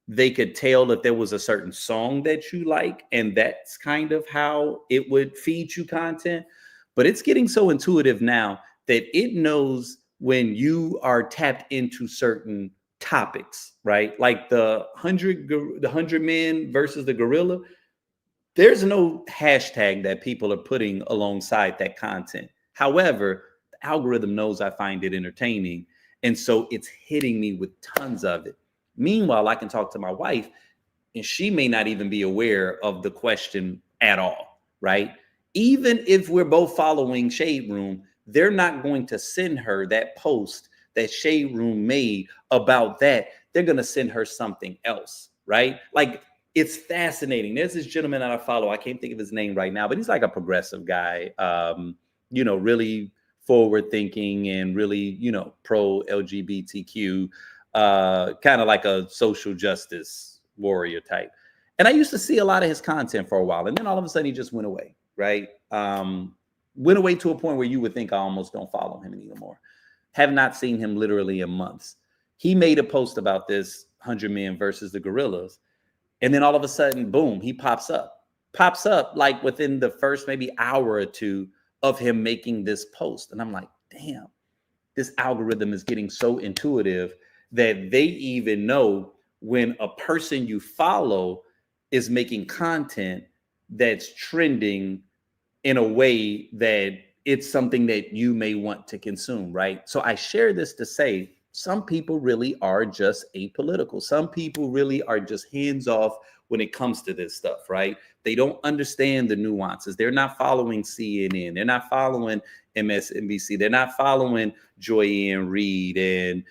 they could tell if there was a certain song that you like, and that's kind of how it would feed you content. But it's getting so intuitive now that it knows when you are tapped into certain topics, right? Like the 100 men versus the gorilla. There's no hashtag that people are putting alongside that content. However, the algorithm knows I find it entertaining. And so it's hitting me with tons of it. Meanwhile, I can talk to my wife and she may not even be aware of the question at all, right? Even if we're both following Shade Room, they're not going to send her that post that Shade Room made about that. They're going to send her something else, right? Like, it's fascinating. There's this gentleman that I follow. I can't think of his name right now, but he's like a progressive guy, really forward thinking and really, pro LGBTQ, kind of like a social justice warrior type. And I used to see a lot of his content for a while. And then all of a sudden he just went away, right? Went away to a point where you would think I almost don't follow him anymore. Have not seen him literally in months. He made a post about this 100 men versus the gorillas. And then all of a sudden, boom, he pops up like within the first maybe hour or two of him making this post. And I'm like, damn, this algorithm is getting so intuitive that they even know when a person you follow is making content that's trending in a way that it's something that you may want to consume, right? So I share this to say, some people really are just apolitical. Some people really are just hands off when it comes to this stuff, right? They don't understand the nuances. They're not following CNN. They're not following MSNBC. They're not following Joy-Ann Reid and,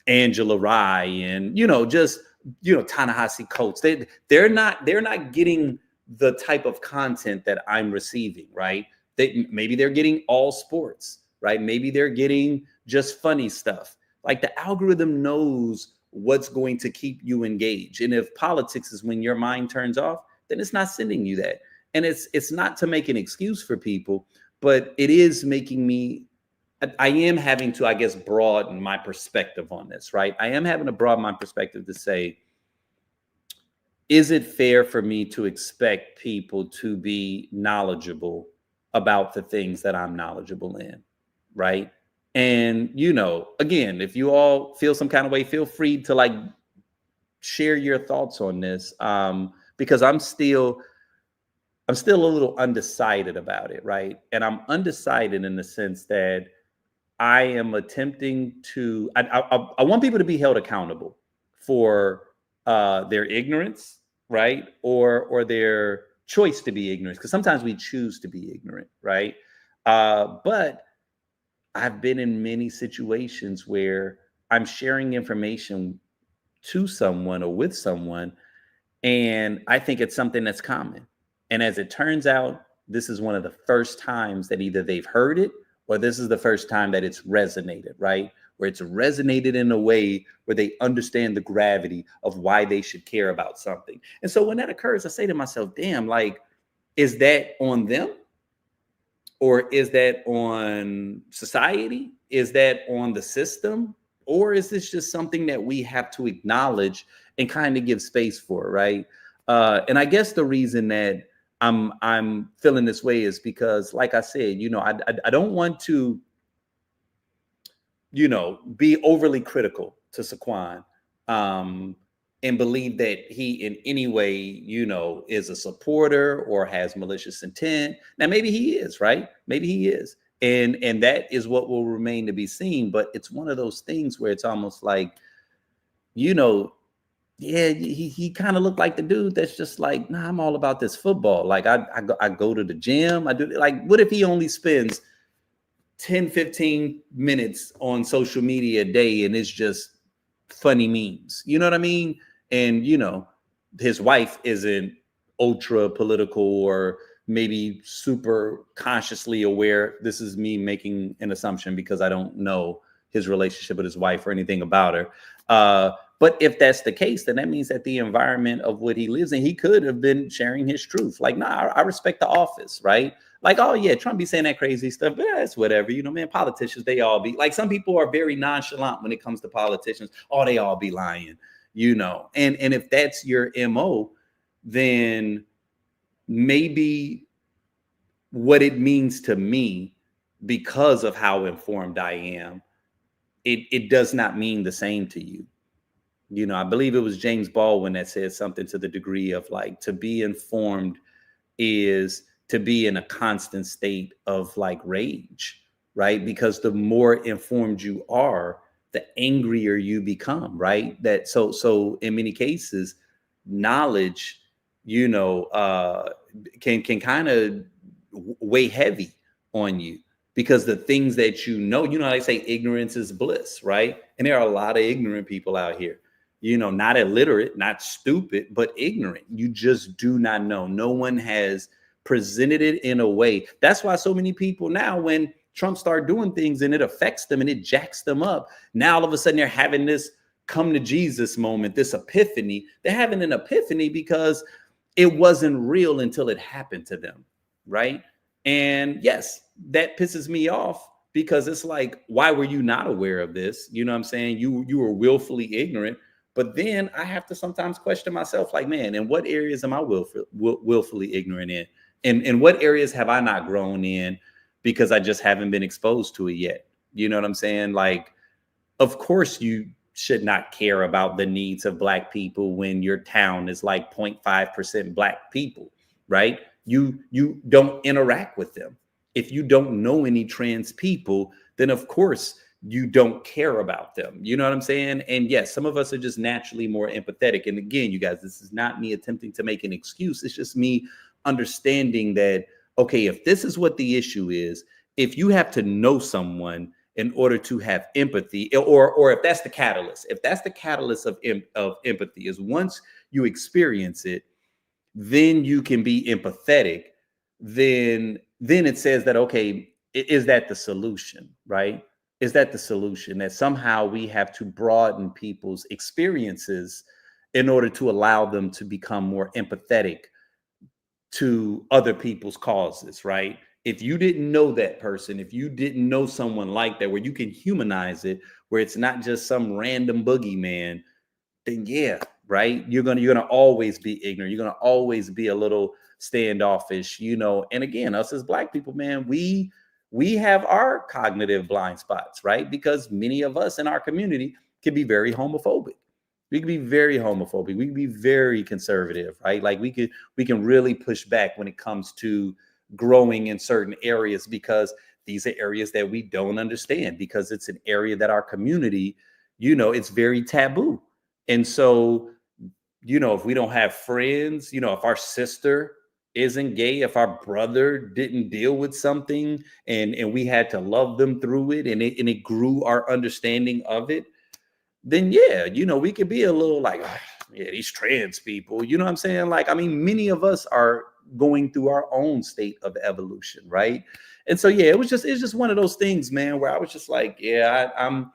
Angela Rye and, Ta-Nehisi Coates. They're not getting the type of content that I'm receiving, right? Maybe they're getting all sports, right? Maybe they're getting just funny stuff. Like, the algorithm knows what's going to keep you engaged. And if politics is when your mind turns off, then it's not sending you that. And it's not to make an excuse for people, but it is making me, I am having to, I guess, broaden my perspective on this, right? I am having to broaden my perspective to say, is it fair for me to expect people to be knowledgeable about the things that I'm knowledgeable in, right? And, again, if you all feel some kind of way, feel free to share your thoughts on this, because I'm still a little undecided about it, right? And I'm undecided in the sense that I am attempting to, I want people to be held accountable for their ignorance, right? Or their choice to be ignorant, because sometimes we choose to be ignorant, right? But I've been in many situations where I'm sharing information to someone or with someone, and I think it's something that's common. And as it turns out, this is one of the first times that either they've heard it or this is the first time that it's resonated, right? Where it's resonated in a way where they understand the gravity of why they should care about something. And so when that occurs, I say to myself, damn, is that on them? Or is that on society? Is that on the system? Or is this just something that we have to acknowledge and kind of give space for, right? And I guess the reason that I'm feeling this way is because, like I said, I don't want to, be overly critical to Saquon, and believe that he in any way, is a supporter or has malicious intent. Now, maybe he is, right? Maybe he is. And that is what will remain to be seen. But it's one of those things where it's almost like, yeah, he kind of looked like the dude that's just like, nah, I'm all about this football. Like, I go to the gym. I do, like, what if he only spends 10, 15 minutes on social media a day and it's just funny memes? You know what I mean? And, his wife isn't ultra political or maybe super consciously aware. This is me making an assumption because I don't know his relationship with his wife or anything about her. But if that's the case, then that means that the environment of what he lives in, he could have been sharing his truth. Like, nah, I respect The Office, right? like, oh yeah, Trump be saying that crazy stuff, but that's whatever, man. Politicians, they all be like, some people are very nonchalant when it comes to politicians. Oh, they all be lying, and if that's your MO, then maybe what it means to me, because of how informed I am, it does not mean the same to you. I believe it was James Baldwin that said something to the degree of like, to be informed is to be in a constant state of like rage, right? Because the more informed you are, the angrier you become, right? So in many cases, knowledge, can kind of weigh heavy on you, because the things that they say ignorance is bliss, right? And there are a lot of ignorant people out here, not illiterate, not stupid, but ignorant. You just do not know. No one has presented it in a way. That's why so many people now, when Trump start doing things and it affects them and it jacks them up, now all of a sudden they're having this come to Jesus moment, this epiphany. They're having an epiphany because it wasn't real until it happened to them, right? And yes, that pisses me off, because it's like, why were you not aware of this? You know what I'm saying? You were willfully ignorant. But then I have to sometimes question myself, like, man, in what areas am I willfully ignorant in? And in what areas have I not grown in because I just haven't been exposed to it yet? You know what I'm saying? Like, of course you should not care about the needs of Black people when your town is like 0.5% Black people, right? You don't interact with them. If you don't know any trans people, then of course you don't care about them. You know what I'm saying? And yes, some of us are just naturally more empathetic. And again, you guys, this is not me attempting to make an excuse. It's just me understanding that, okay, if this is what the issue is, if you have to know someone in order to have empathy, or if that's the catalyst of empathy, is once you experience it, then you can be empathetic. Then it says that, okay, is that the solution, right? Is that the solution, that somehow we have to broaden people's experiences in order to allow them to become more empathetic to other people's causes, right? If you didn't know that person, if you didn't know someone like that, where you can humanize it, where it's not just some random boogeyman, then yeah, right? You're gonna always be ignorant. You're gonna always be a little standoffish, And again, us as Black people, man, we have our cognitive blind spots, right? Because many of us in our community can be very homophobic. We can be very homophobic. We can be very conservative, right? Like we can really push back when it comes to growing in certain areas, because these are areas that we don't understand, because it's an area that our community, it's very taboo. And so, if we don't have friends, if our sister isn't gay, if our brother didn't deal with something and we had to love them through it, and it grew our understanding of it, then yeah, we could be a little like, "Ah, yeah, these trans people," you know what I'm saying? Like, I mean, many of us are going through our own state of evolution, right? And so yeah, it's just one of those things, man, where I was just like, yeah, I'm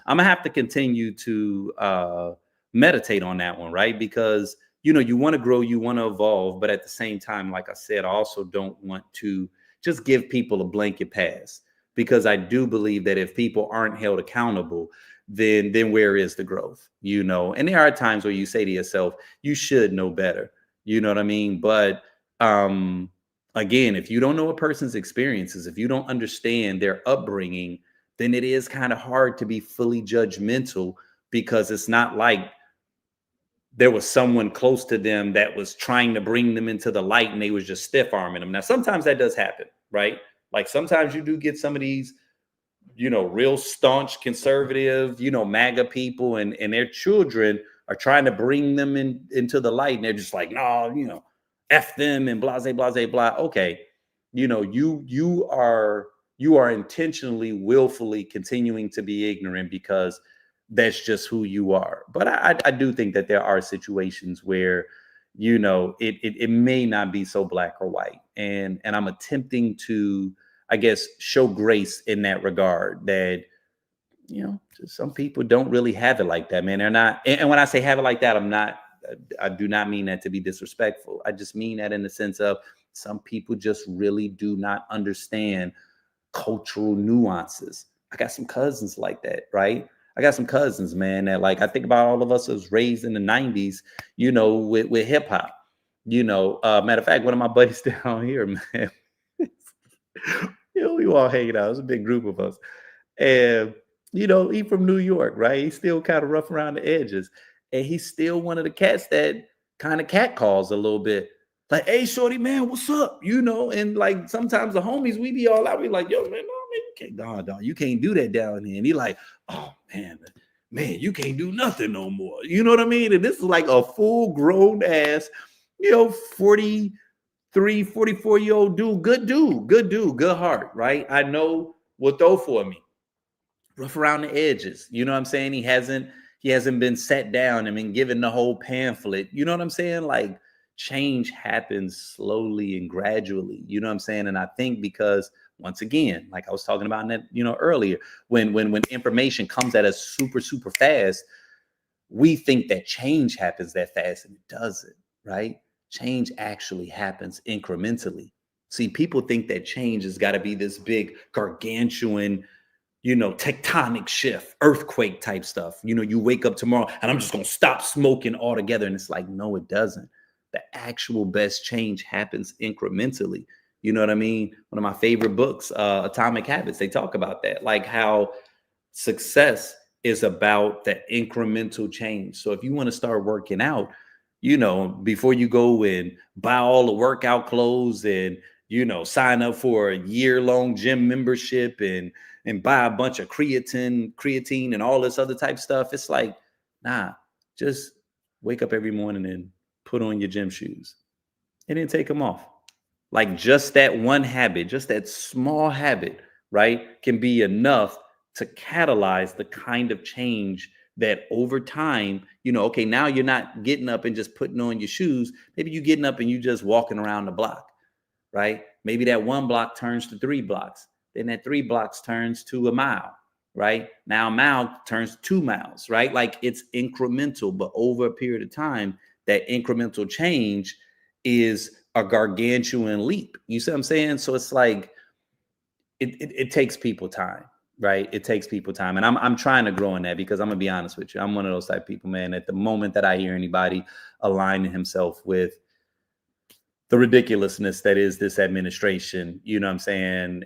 gonna have to continue to meditate on that one, right? Because you want to grow, you want to evolve, but at the same time, like I said, I also don't want to just give people a blanket pass, because I do believe that if people aren't held accountable, then where is the growth? And there are times where you say to yourself, you should know better. You know what I mean? But again, if you don't know a person's experiences, if you don't understand their upbringing, then it is kind of hard to be fully judgmental, because it's not like there was someone close to them that was trying to bring them into the light and they was just stiff arming them. Now, sometimes that does happen, right? Like sometimes you do get some of these, real staunch conservative, MAGA people, and their children are trying to bring them into the light. And they're just like, no, F them and blah, blah, blah, blah. Okay. You are intentionally, willfully continuing to be ignorant, because that's just who you are. But I do think that there are situations where, it may not be so black or white. And I'm attempting to, I guess, show grace in that regard, that, just some people don't really have it like that, man. They're not. And when I say have it like that, I do not mean that to be disrespectful. I just mean that in the sense of, Some people just really do not understand cultural nuances. I got some cousins like that, right? I got some cousins, man, that like I think about all of us was raised in the 90s, with hip hop. Matter of fact, one of my buddies down here, man, we all hanging out. It was a big group of us. And, he from New York, right? He's still kind of rough around the edges. And he's still one of the cats that kind of cat calls a little bit. Like, hey, shorty, man, what's up? And like sometimes the homies, we be all out. We like, yo, man, no, man, you can't, dog, you can't do that down here. And he like, oh, man, you can't do nothing no more. You know what I mean? And this is like a full grown ass, 43, 44-year-old dude, good dude, good heart, right? I know will throw for me. Rough around the edges. You know what I'm saying? He hasn't been sat down and been given the whole pamphlet. You know what I'm saying? Like change happens slowly and gradually. You know what I'm saying? And I think because once again, like I was talking about that, earlier, when information comes at us super, super fast, we think that change happens that fast, and it doesn't, right? Change actually happens incrementally. See, people think that change has got to be this big gargantuan, tectonic shift, earthquake type stuff. You wake up tomorrow and I'm just going to stop smoking altogether. And it's like, no, it doesn't. The actual best change happens incrementally. You know what I mean? One of my favorite books, Atomic Habits, they talk about that, like how success is about the incremental change. So if you want to start working out, before you go and buy all the workout clothes and, sign up for a year-long gym membership and buy a bunch of creatine and all this other type stuff. It's like, nah, just wake up every morning and put on your gym shoes and then take them off. Like just that one habit, just that small habit, right, can be enough to catalyze the kind of change that over time, okay, now you're not getting up and just putting on your shoes. Maybe you're getting up and you just walking around the block, right? Maybe that 1 block turns to 3 blocks. Then that 3 blocks turns to a mile, right? Now a mile turns to 2 miles, right? Like it's incremental, but over a period of time, that incremental change is a gargantuan leap. You see what I'm saying? So it's like, it takes people time, right? It takes people time. And I'm trying to grow in that, because I'm gonna be honest with you. I'm one of those type of people, man. At the moment that I hear anybody aligning himself with the ridiculousness that is this administration, you know what I'm saying?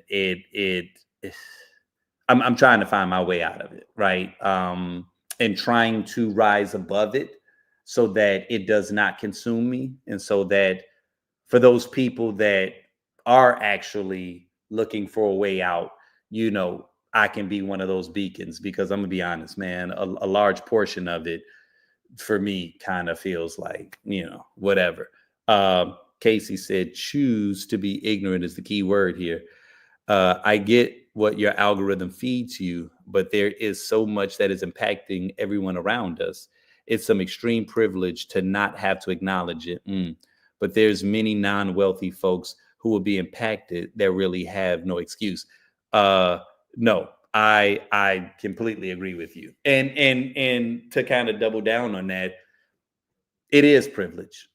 I'm trying to find my way out of it, right? And trying to rise above it so that it does not consume me. And so that for those people that are actually looking for a way out, I can be one of those beacons, because I'm gonna be honest, man, a large portion of it for me kind of feels like, whatever. Casey said, choose to be ignorant is the key word here. I get what your algorithm feeds you, but there is so much that is impacting everyone around us. It's some extreme privilege to not have to acknowledge it. But there's many non-wealthy folks who will be impacted that really have no excuse. No, I completely agree with you. And to kind of double down on that, it is privilege.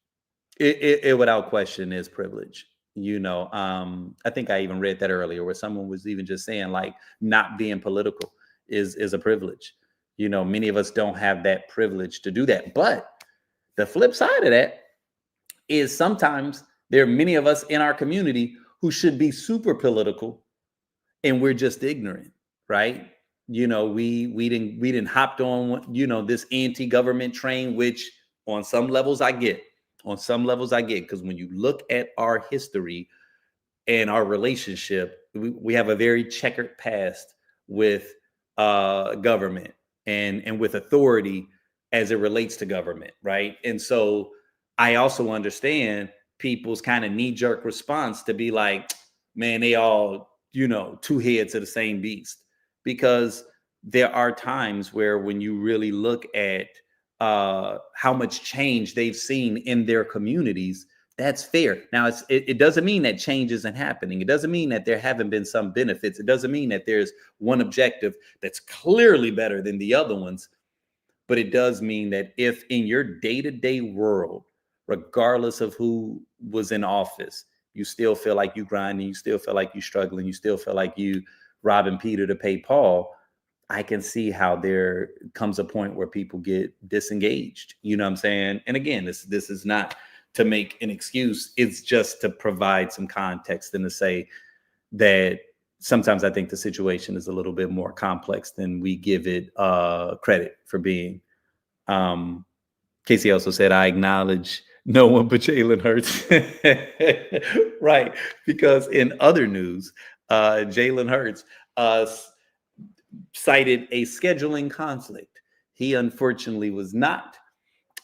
It without question is privilege. I think I even read that earlier, where someone was even just saying like not being political is a privilege. Many of us don't have that privilege to do that. But the flip side of that is sometimes there are many of us in our community who should be super political, and we're just ignorant, right? We didn't hopped on, this anti-government train, which on some levels I get. Because when you look at our history and our relationship, we have a very checkered past with government and with authority as it relates to government, right? And so I also understand people's kind of knee-jerk response to be like, man, they all, two heads of the same beast. Because there are times where when you really look at how much change they've seen in their communities, that's fair. Now, it doesn't mean that change isn't happening. It doesn't mean that there haven't been some benefits. It doesn't mean that there's one objective that's clearly better than the other ones. But it does mean that if in your day-to-day world, regardless of who was in office, you still feel like you grinding, you still feel like you struggling, you still feel like you robbing Peter to pay Paul, I can see how there comes a point where people get disengaged. You know what I'm saying? And again, this is not to make an excuse. It's just to provide some context and to say that sometimes I think the situation is a little bit more complex than we give it credit for being. Casey also said, I acknowledge no one but Jalen Hurts. Right. Because in other news, Jalen Hurts cited a scheduling conflict. He unfortunately was not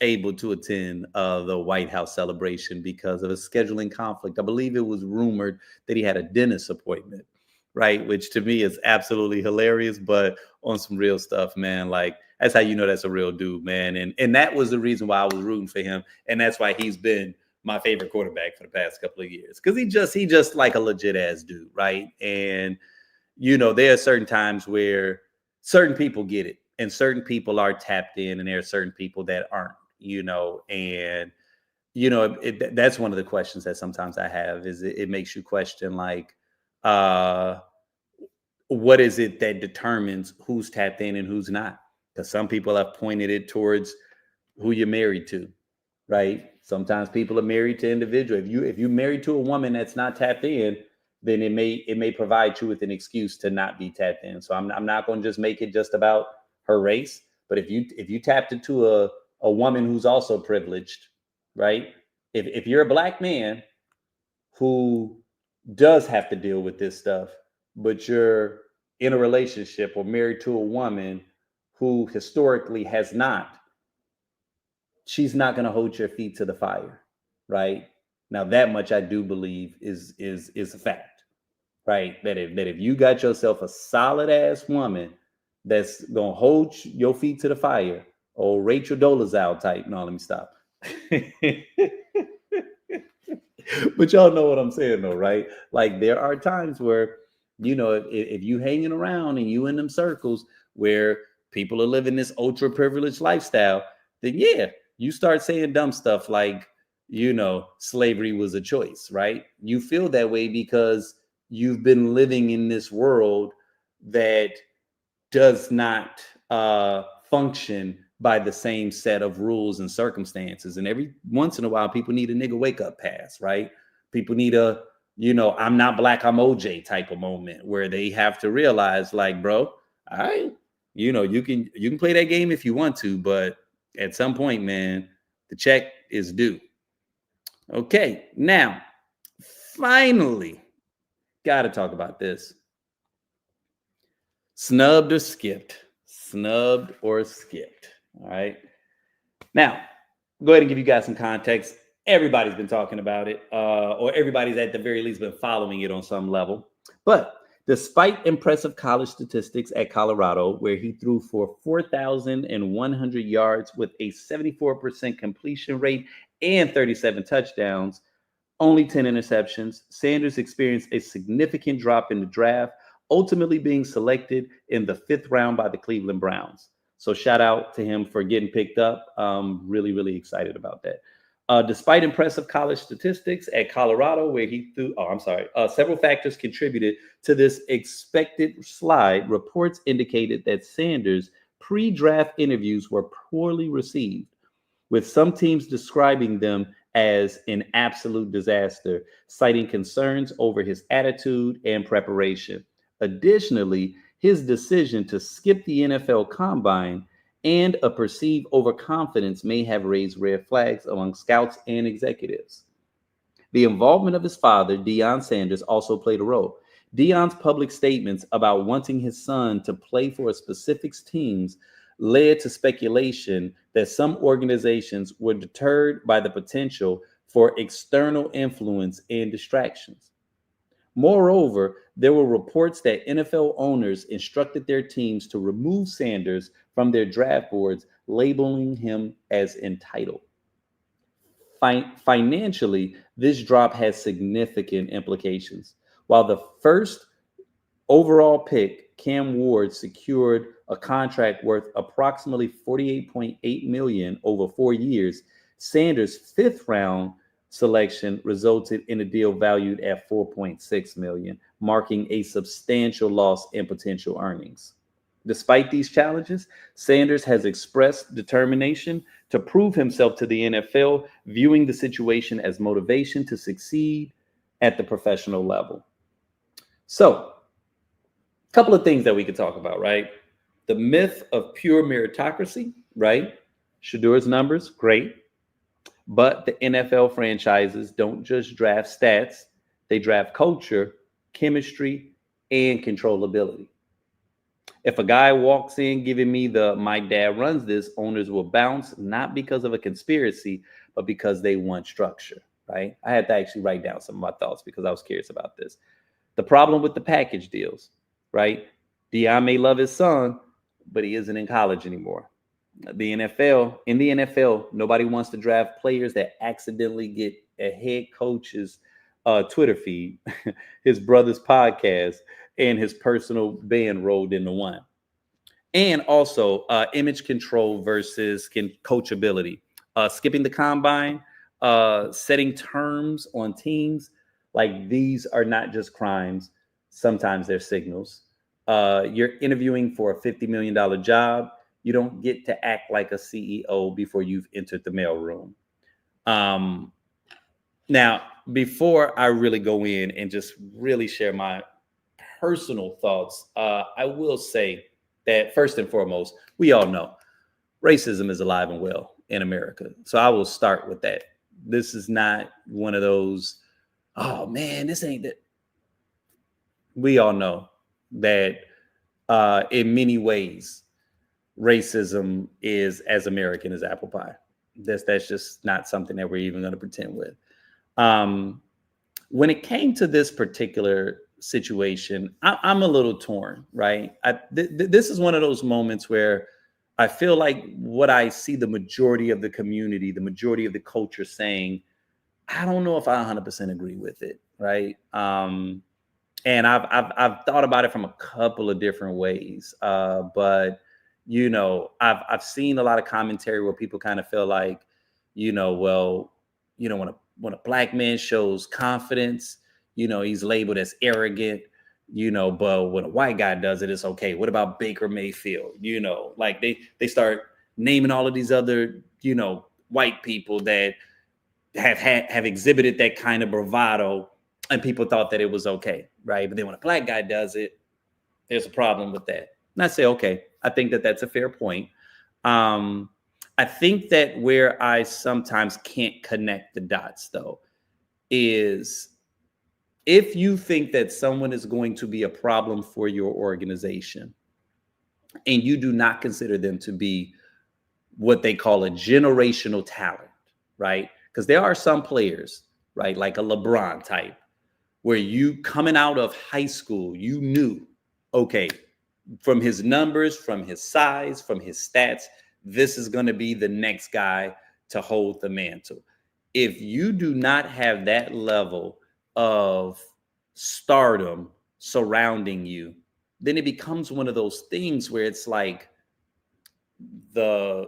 able to attend the White House celebration because of a scheduling conflict. I believe it was rumored that he had a dentist appointment, right? Which to me is absolutely hilarious, but on some real stuff, man, like that's how you know that's a real dude, man. And that was the reason why I was rooting for him. And that's why he's been my favorite quarterback for the past couple of years. Because he just like a legit ass dude, right? And there are certain times where certain people get it and certain people are tapped in and there are certain people that aren't, and, that's one of the questions that sometimes I have is it makes you question like, what is it that determines who's tapped in and who's not? Because some people have pointed it towards who you're married to, right? Sometimes people are married to individual. If you're married to a woman that's not tapped in, then it may provide you with an excuse to not be tapped in. So I'm not going to just make it just about her race, but if you tapped into a woman who's also privileged, right? If you're a Black man who does have to deal with this stuff, but you're in a relationship or married to a woman who historically has not, she's not going to hold your feet to the fire, right? Now that much I do believe is a fact, right? That if you got yourself a solid ass woman that's gonna hold your feet to the fire, or Rachel Dolezal type. No, let me stop. But y'all know what I'm saying, though, right? Like there are times where if you hanging around and you in them circles where people are living this ultra privileged lifestyle, then yeah, you start saying dumb stuff like, slavery was a choice, right? You feel that way because you've been living in this world that does not function by the same set of rules and circumstances. And every once in a while, people need a nigga wake up pass, right? People need a, I'm not Black, I'm OJ type of moment where they have to realize like, bro, all right, you can play that game if you want to, but at some point, man, the check is due. Okay, now, finally, got to talk about this. Snubbed or skipped. Snubbed or skipped. All right. Now, go ahead and give you guys some context. Everybody's been talking about it, or everybody's at the very least been following it on some level. But despite impressive college statistics at Colorado, where he threw for 4,100 yards with a 74% completion rate and 37 touchdowns, only 10 interceptions, Sanders experienced a significant drop in the draft, ultimately being selected in the 5th round by the Cleveland Browns. So shout out to him for getting picked up. Really, really excited about that. Despite impressive college statistics at Colorado, where he threw, several factors contributed to this expected slide. Reports indicated that Sanders' pre-draft interviews were poorly received, with some teams describing them as an absolute disaster, citing concerns over his attitude and preparation. Additionally, his decision to skip the NFL Combine and a perceived overconfidence may have raised red flags among scouts and executives. The involvement of his father, Deion Sanders, also played a role. Deion's public statements about wanting his son to play for a specific teams led to speculation that some organizations were deterred by the potential for external influence and distractions. Moreover, there were reports that NFL owners instructed their teams to remove Sanders from their draft boards, labeling him as entitled. Financially, this drop has significant implications. While the first overall pick, Cam Ward, secured a contract worth approximately $48.8 million over 4 years, Sanders' 5th round selection resulted in a deal valued at 4.6 million, marking a substantial loss in potential earnings. Despite these challenges, Sanders has expressed determination to prove himself to the NFL, viewing the situation as motivation to succeed at the professional level. So, a couple of things that we could talk about, right? The myth of pure meritocracy, right? Shadur's numbers, great. But the NFL franchises don't just draft stats, they draft culture, chemistry, and controllability. If a guy walks in giving me the "my dad runs this," owners will bounce, not because of a conspiracy, but because they want structure, right? I had to actually write down some of my thoughts because I was curious about this. The problem with the package deals, right? Dion may love his son, but he isn't in college anymore. In the NFL, nobody wants to draft players that accidentally get a head coach's Twitter feed, his brother's podcast, and his personal band rolled into one. And also image control versus coachability. Skipping the combine, setting terms on teams, like these are not just crimes. Sometimes they're signals. You're interviewing for a $50 million job. You don't get to act like a CEO before you've entered the mailroom. Now, before I really go in and just really share my personal thoughts, I will say that first and foremost, we all know racism is alive and well in America. So I will start with that. This is not one of those, oh man, this ain't that. We all know that in many ways, racism is as American as apple pie. That's just not something that we're even going to pretend with. When it came to this particular situation, I'm a little torn, right? This is one of those moments where I feel like what I see the majority of the community, the majority of the culture saying, I don't know if I 100% agree with it, right? And I've thought about it from a couple of different ways, but you know, I've seen a lot of commentary where people kind of feel like, you know, well, you know, when a black man shows confidence, you know, he's labeled as arrogant, you know, but when a white guy does it, it's okay. What about Baker Mayfield? You know, like they start naming all of these other, you know, white people that have exhibited that kind of bravado, and people thought that it was okay, right? But then when a black guy does it, there's a problem with that. And I say, okay, I think that that's a fair point. I think that where I sometimes can't connect the dots, though, is if you think that someone is going to be a problem for your organization and you do not consider them to be what they call a generational talent, right? Because there are some players, right, like a LeBron type, where you coming out of high school, you knew, okay, from his numbers, from his size, from his stats, this is going to be the next guy to hold the mantle. If you do not have that level of stardom surrounding you, then it becomes one of those things where it's like the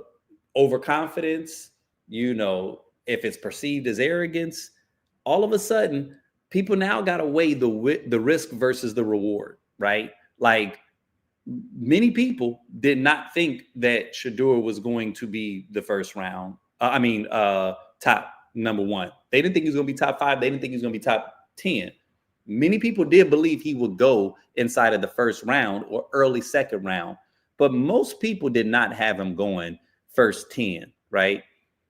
overconfidence, you know, if it's perceived as arrogance, all of a sudden, people now got to weigh the risk versus the reward, right? Like many people did not think that Shador was going to be the first round. Top number one. They didn't think he was going to be top 5. They didn't think he was going to be top 10. Many people did believe he would go inside of the first round or early second round, but most people did not have him going first 10, right?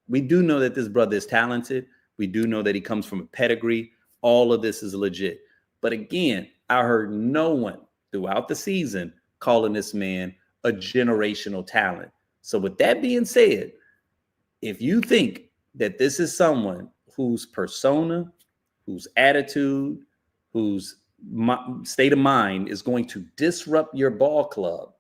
We do know that this brother is talented. We do know that he comes from a pedigree. All of this is legit. But again, I heard no one throughout the season calling this man a generational talent. So with that being said, if you think that this is someone whose persona, whose attitude, whose state of mind is going to disrupt your ball club,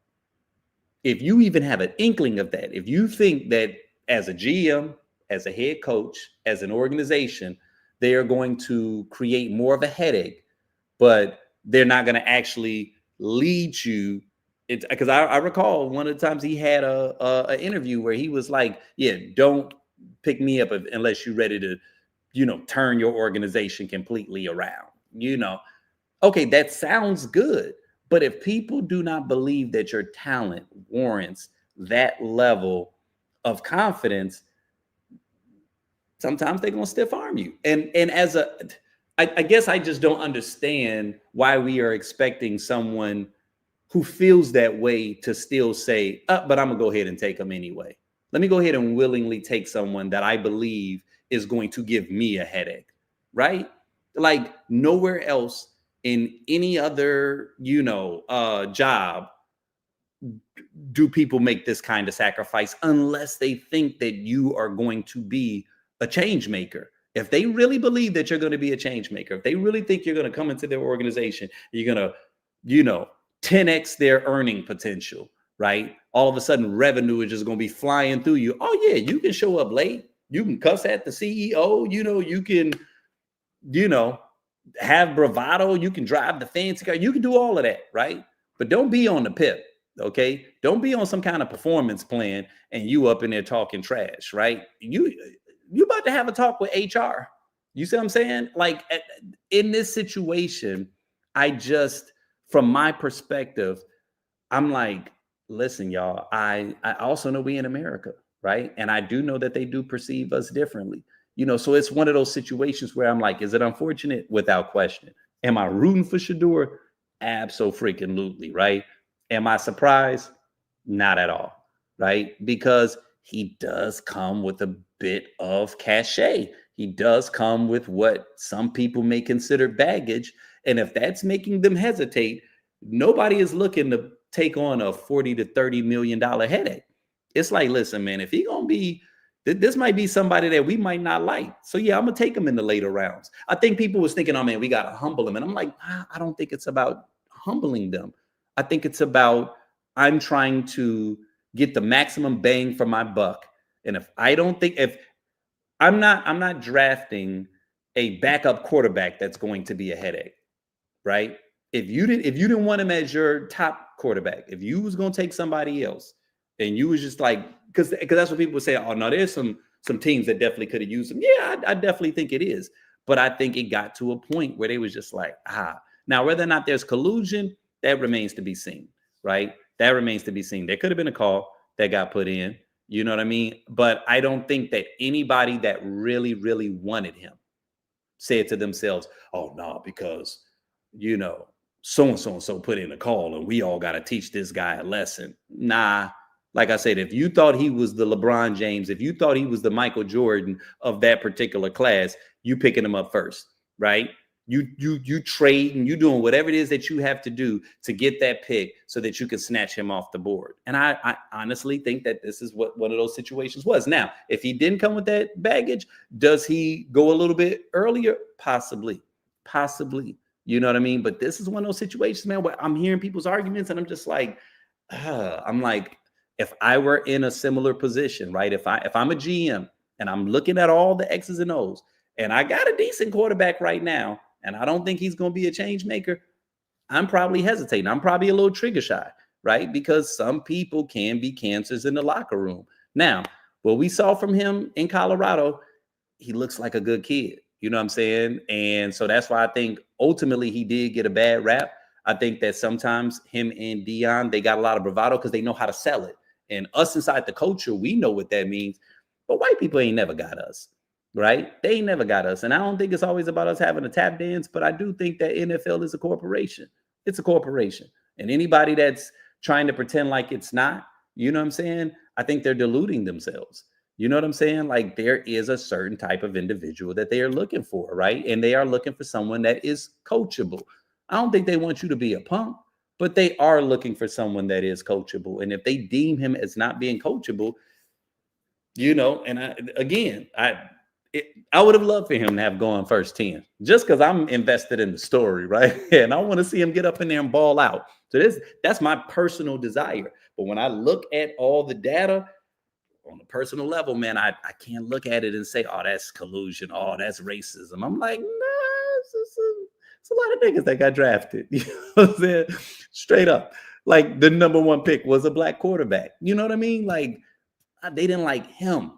if you even have an inkling of that, if you think that as a GM, as a head coach, as an organization, they are going to create more of a headache, but they're not going to actually lead you. Because I recall one of the times he had a interview where he was like, yeah, don't pick me up unless you're ready to turn your organization completely around. Okay, that sounds good. But if people do not believe that your talent warrants that level of confidence, sometimes they're going to stiff arm you. And I guess I just don't understand why we are expecting someone who feels that way to still say, but I'm gonna go ahead and take them anyway. Let me go ahead and willingly take someone that I believe is going to give me a headache, right? Like nowhere else in any other, job do people make this kind of sacrifice unless they think that you are going to be a change maker. If they really believe that you're going to be a change maker, if they really think you're going to come into their organization, you're going to, 10x their earning potential, right? All of a sudden, revenue is just going to be flying through you. Oh, yeah, you can show up late. You can cuss at the CEO. You can, have bravado. You can drive the fancy car. You can do all of that, right? But don't be on the pip, okay? Don't be on some kind of performance plan and you up in there talking trash, right? You about to have a talk with HR. You see what I'm saying? Like in this situation, from my perspective, I'm like, listen, y'all, I also know we in America, right? And I do know that they do perceive us differently, so it's one of those situations where I'm like, is it unfortunate? Without question. Am I rooting for Shador? Abso-freaking-lutely, right? Am I surprised? Not at all, right? Because he does come with a bit of cachet. He does come with what some people may consider baggage. And if that's making them hesitate, nobody is looking to take on a $40 to $30 million headache. It's like, listen, man, if he gonna be, this might be somebody that we might not like. So yeah, I'm gonna take him in the later rounds. I think people was thinking, oh man, we gotta humble him. And I'm like, I don't think it's about humbling them. I think it's about, I'm trying to get the maximum bang for my buck. And if I'm not drafting a backup quarterback that's going to be a headache, right? If you didn't want him as your top quarterback, if you was going to take somebody else and you was just like, because that's what people would say, oh no, there's some teams that definitely could have used him. Yeah, I definitely think it is. But I think it got to a point where they was just like, now whether or not there's collusion, that remains to be seen, right? That remains to be seen. There could have been a call that got put in, you know what I mean? But I don't think that anybody that really, really wanted him said to themselves, oh no, because, so-and-so and so put in a call and we all got to teach this guy a lesson. Nah, like I said, if you thought he was the LeBron James, if you thought he was the Michael Jordan of that particular class, you picking him up first, right? You trade and you doing whatever it is that you have to do to get that pick so that you can snatch him off the board. And I honestly think that this is what one of those situations was. Now, if he didn't come with that baggage, does he go a little bit earlier? Possibly. You know what I mean? But this is one of those situations, man, where I'm hearing people's arguments and I'm just like, I'm like, if I were in a similar position, right? If I'm a GM and I'm looking at all the X's and O's and I got a decent quarterback right now, and I don't think he's going to be a change maker, I'm probably hesitating. I'm probably a little trigger shy, right? Because some people can be cancers in the locker room. Now, what we saw from him in Colorado, he looks like a good kid. You know what I'm saying? And so that's why I think ultimately he did get a bad rap. I think that sometimes him and Dion, they got a lot of bravado because they know how to sell it. And us inside the culture, we know what that means. But white people ain't never got us. Right? They ain't never got us. And I don't think it's always about us having a tap dance, but I do think that NFL is a corporation. It's a corporation. And anybody that's trying to pretend like it's not, you know what I'm saying? I think they're deluding themselves. You know what I'm saying? Like there is a certain type of individual that they are looking for, right? And they are looking for someone that is coachable. I don't think they want you to be a punk, but they are looking for someone that is coachable. And if they deem him as not being coachable, and I would have loved for him to have gone first 10 just because I'm invested in the story, right? And I want to see him get up in there and ball out. So that's my personal desire. But when I look at all the data on a personal level, man, I can't look at it and say, oh, that's collusion. Oh, that's racism. I'm like, nah, it's a lot of niggas that got drafted. You know what I'm saying? Straight up. Like the number one pick was a black quarterback. You know what I mean? Like they didn't like him.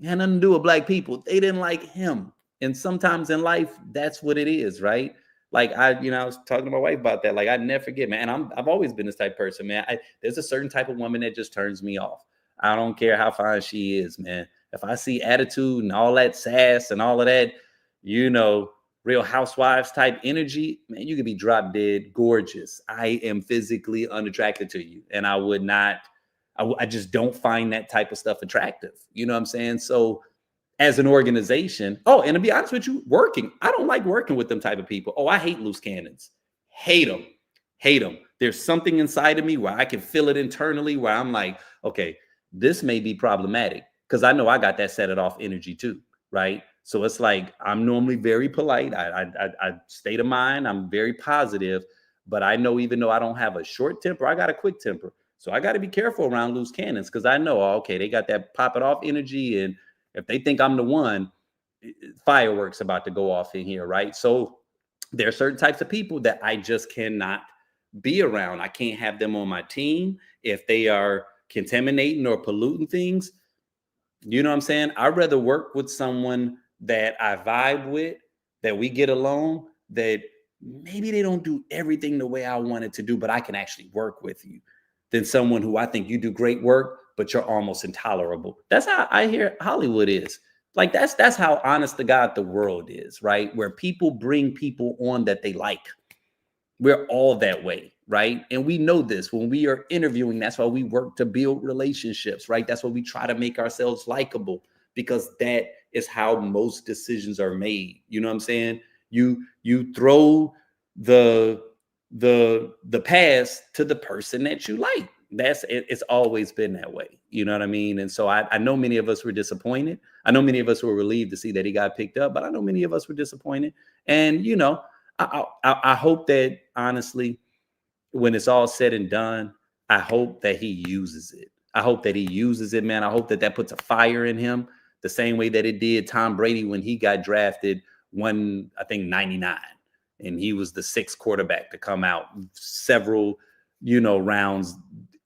It had nothing to do with black people. They didn't like him. And sometimes in life, that's what it is, right? Like I was talking to my wife about that. Like I never forget, man. And I've always been this type of person, man. There's a certain type of woman that just turns me off. I don't care how fine she is, man. If I see attitude and all that sass and all of that, Real Housewives type energy, man, you could be drop dead gorgeous. I am physically unattracted to you, and I would not. I just don't find that type of stuff attractive. You know what I'm saying? So as an organization. Oh, and to be honest with you, I don't like working with them type of people. Oh, I hate loose cannons. Hate them. Hate them. There's something inside of me where I can feel it internally where I'm like, okay, this may be problematic because I know I got that set it off energy too, right? So it's like I'm normally very polite. I state of mind. I'm very positive, but I know even though I don't have a short temper, I got a quick temper. So I got to be careful around loose cannons because I know, okay, they got that pop it off energy, and if they think I'm the one, fireworks about to go off in here, right? So there are certain types of people that I just cannot be around. I can't have them on my team if they are contaminating or polluting things. You know what I'm saying? I'd rather work with someone that I vibe with, that we get along, that maybe they don't do everything the way I wanted to do, but I can actually work with you, than someone who I think you do great work, but you're almost intolerable. That's how I hear Hollywood is. Like that's how honest to God the world is, right? Where people bring people on that they like. We're all that way, right? And we know this when we are interviewing. That's why we work to build relationships, right? That's why we try to make ourselves likable, because that is how most decisions are made. You know what I'm saying? You throw the past to the person that you like. That's it. It's always been that way. You know what I mean? And so I know many of us were disappointed. I know many of us were relieved to see that he got picked up, but I know many of us were disappointed. And, I hope that honestly, when it's all said and done, I hope that he uses it. I hope that he uses it, man. I hope that puts a fire in him the same way that it did Tom Brady when he got drafted, I think 99. And he was the sixth quarterback to come out several, rounds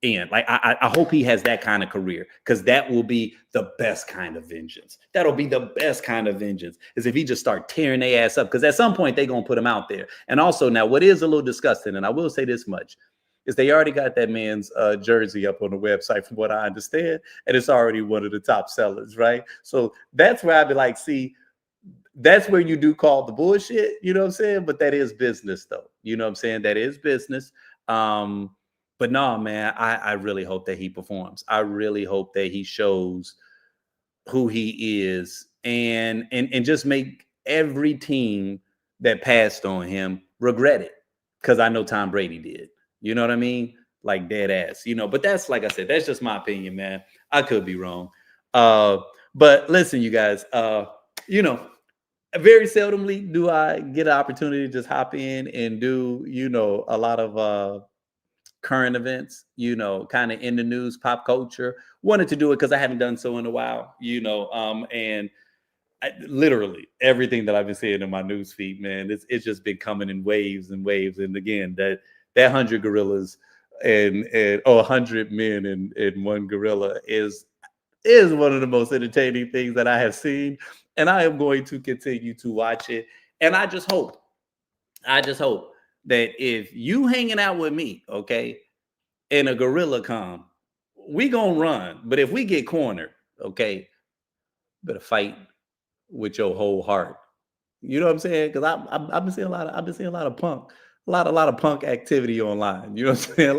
in. Like, I hope he has that kind of career, because that will be the best kind of vengeance. That'll be the best kind of vengeance, is if he just start tearing their ass up, because at some point they're going to put him out there. And also, now, what is a little disgusting, and I will say this much, is they already got that man's jersey up on the website, from what I understand, and it's already one of the top sellers, right? So that's where I'd be like, see, that's where you do call the bullshit, you know what I'm saying? But that is business, though. You know what I'm saying? That is business. But no, man, I really hope that he performs. I really hope that he shows who he is, and just make every team that passed on him regret it. Because I know Tom Brady did. You know what I mean? Like, dead ass, but that's, like I said, that's just my opinion, man. I could be wrong. But listen, you guys, very seldomly do I get an opportunity to just hop in and do, a lot of current events, kind of in the news, pop culture. Wanted to do it because I haven't done so in a while, and literally everything that I've been seeing in my news feed, man, it's just been coming in waves and waves. And again, that 100 gorillas and 100 men in one gorilla is one of the most entertaining things that I have seen. And I am going to continue to watch it. And I just hope that if you hanging out with me, okay, and a gorilla come, we gonna run. But if we get cornered, okay, better fight with your whole heart. You know what I'm saying? Because I've been seeing a lot of punk, a lot of punk activity online. You know what I'm saying? A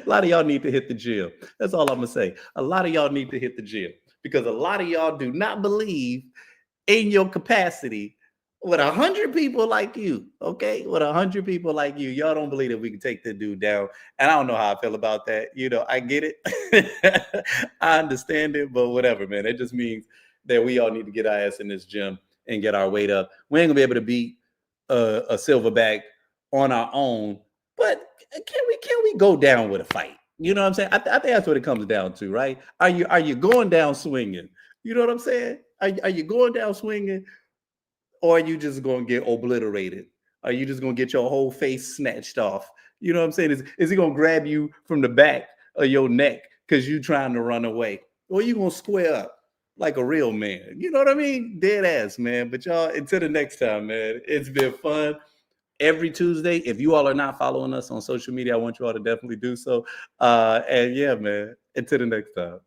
lot of y'all need to hit the gym. That's all I'm gonna say. A lot of y'all need to hit the gym, because a lot of y'all do not believe in your capacity with 100 people like you. Okay, with 100 people like you, y'all don't believe that we can take the dude down. And I don't know how I feel about that. I get it. I understand it, but whatever, man. It just means that we all need to get our ass in this gym and get our weight up. We ain't gonna be able to beat a silverback on our own, but can we go down with a fight? You know what I'm saying? I think that's what it comes down to, right? Are you going down swinging? You know what I'm saying? Are you going down swinging, or are you just going to get obliterated? Are you just going to get your whole face snatched off? You know what I'm saying? Is he going to grab you from the back of your neck because you trying to run away? Or are you going to square up like a real man. You know what I mean? Dead ass, man. But y'all, until the next time, man. It's been fun. Every Tuesday. If you all are not following us on social media, I want you all to definitely do so. And yeah, man, until the next time.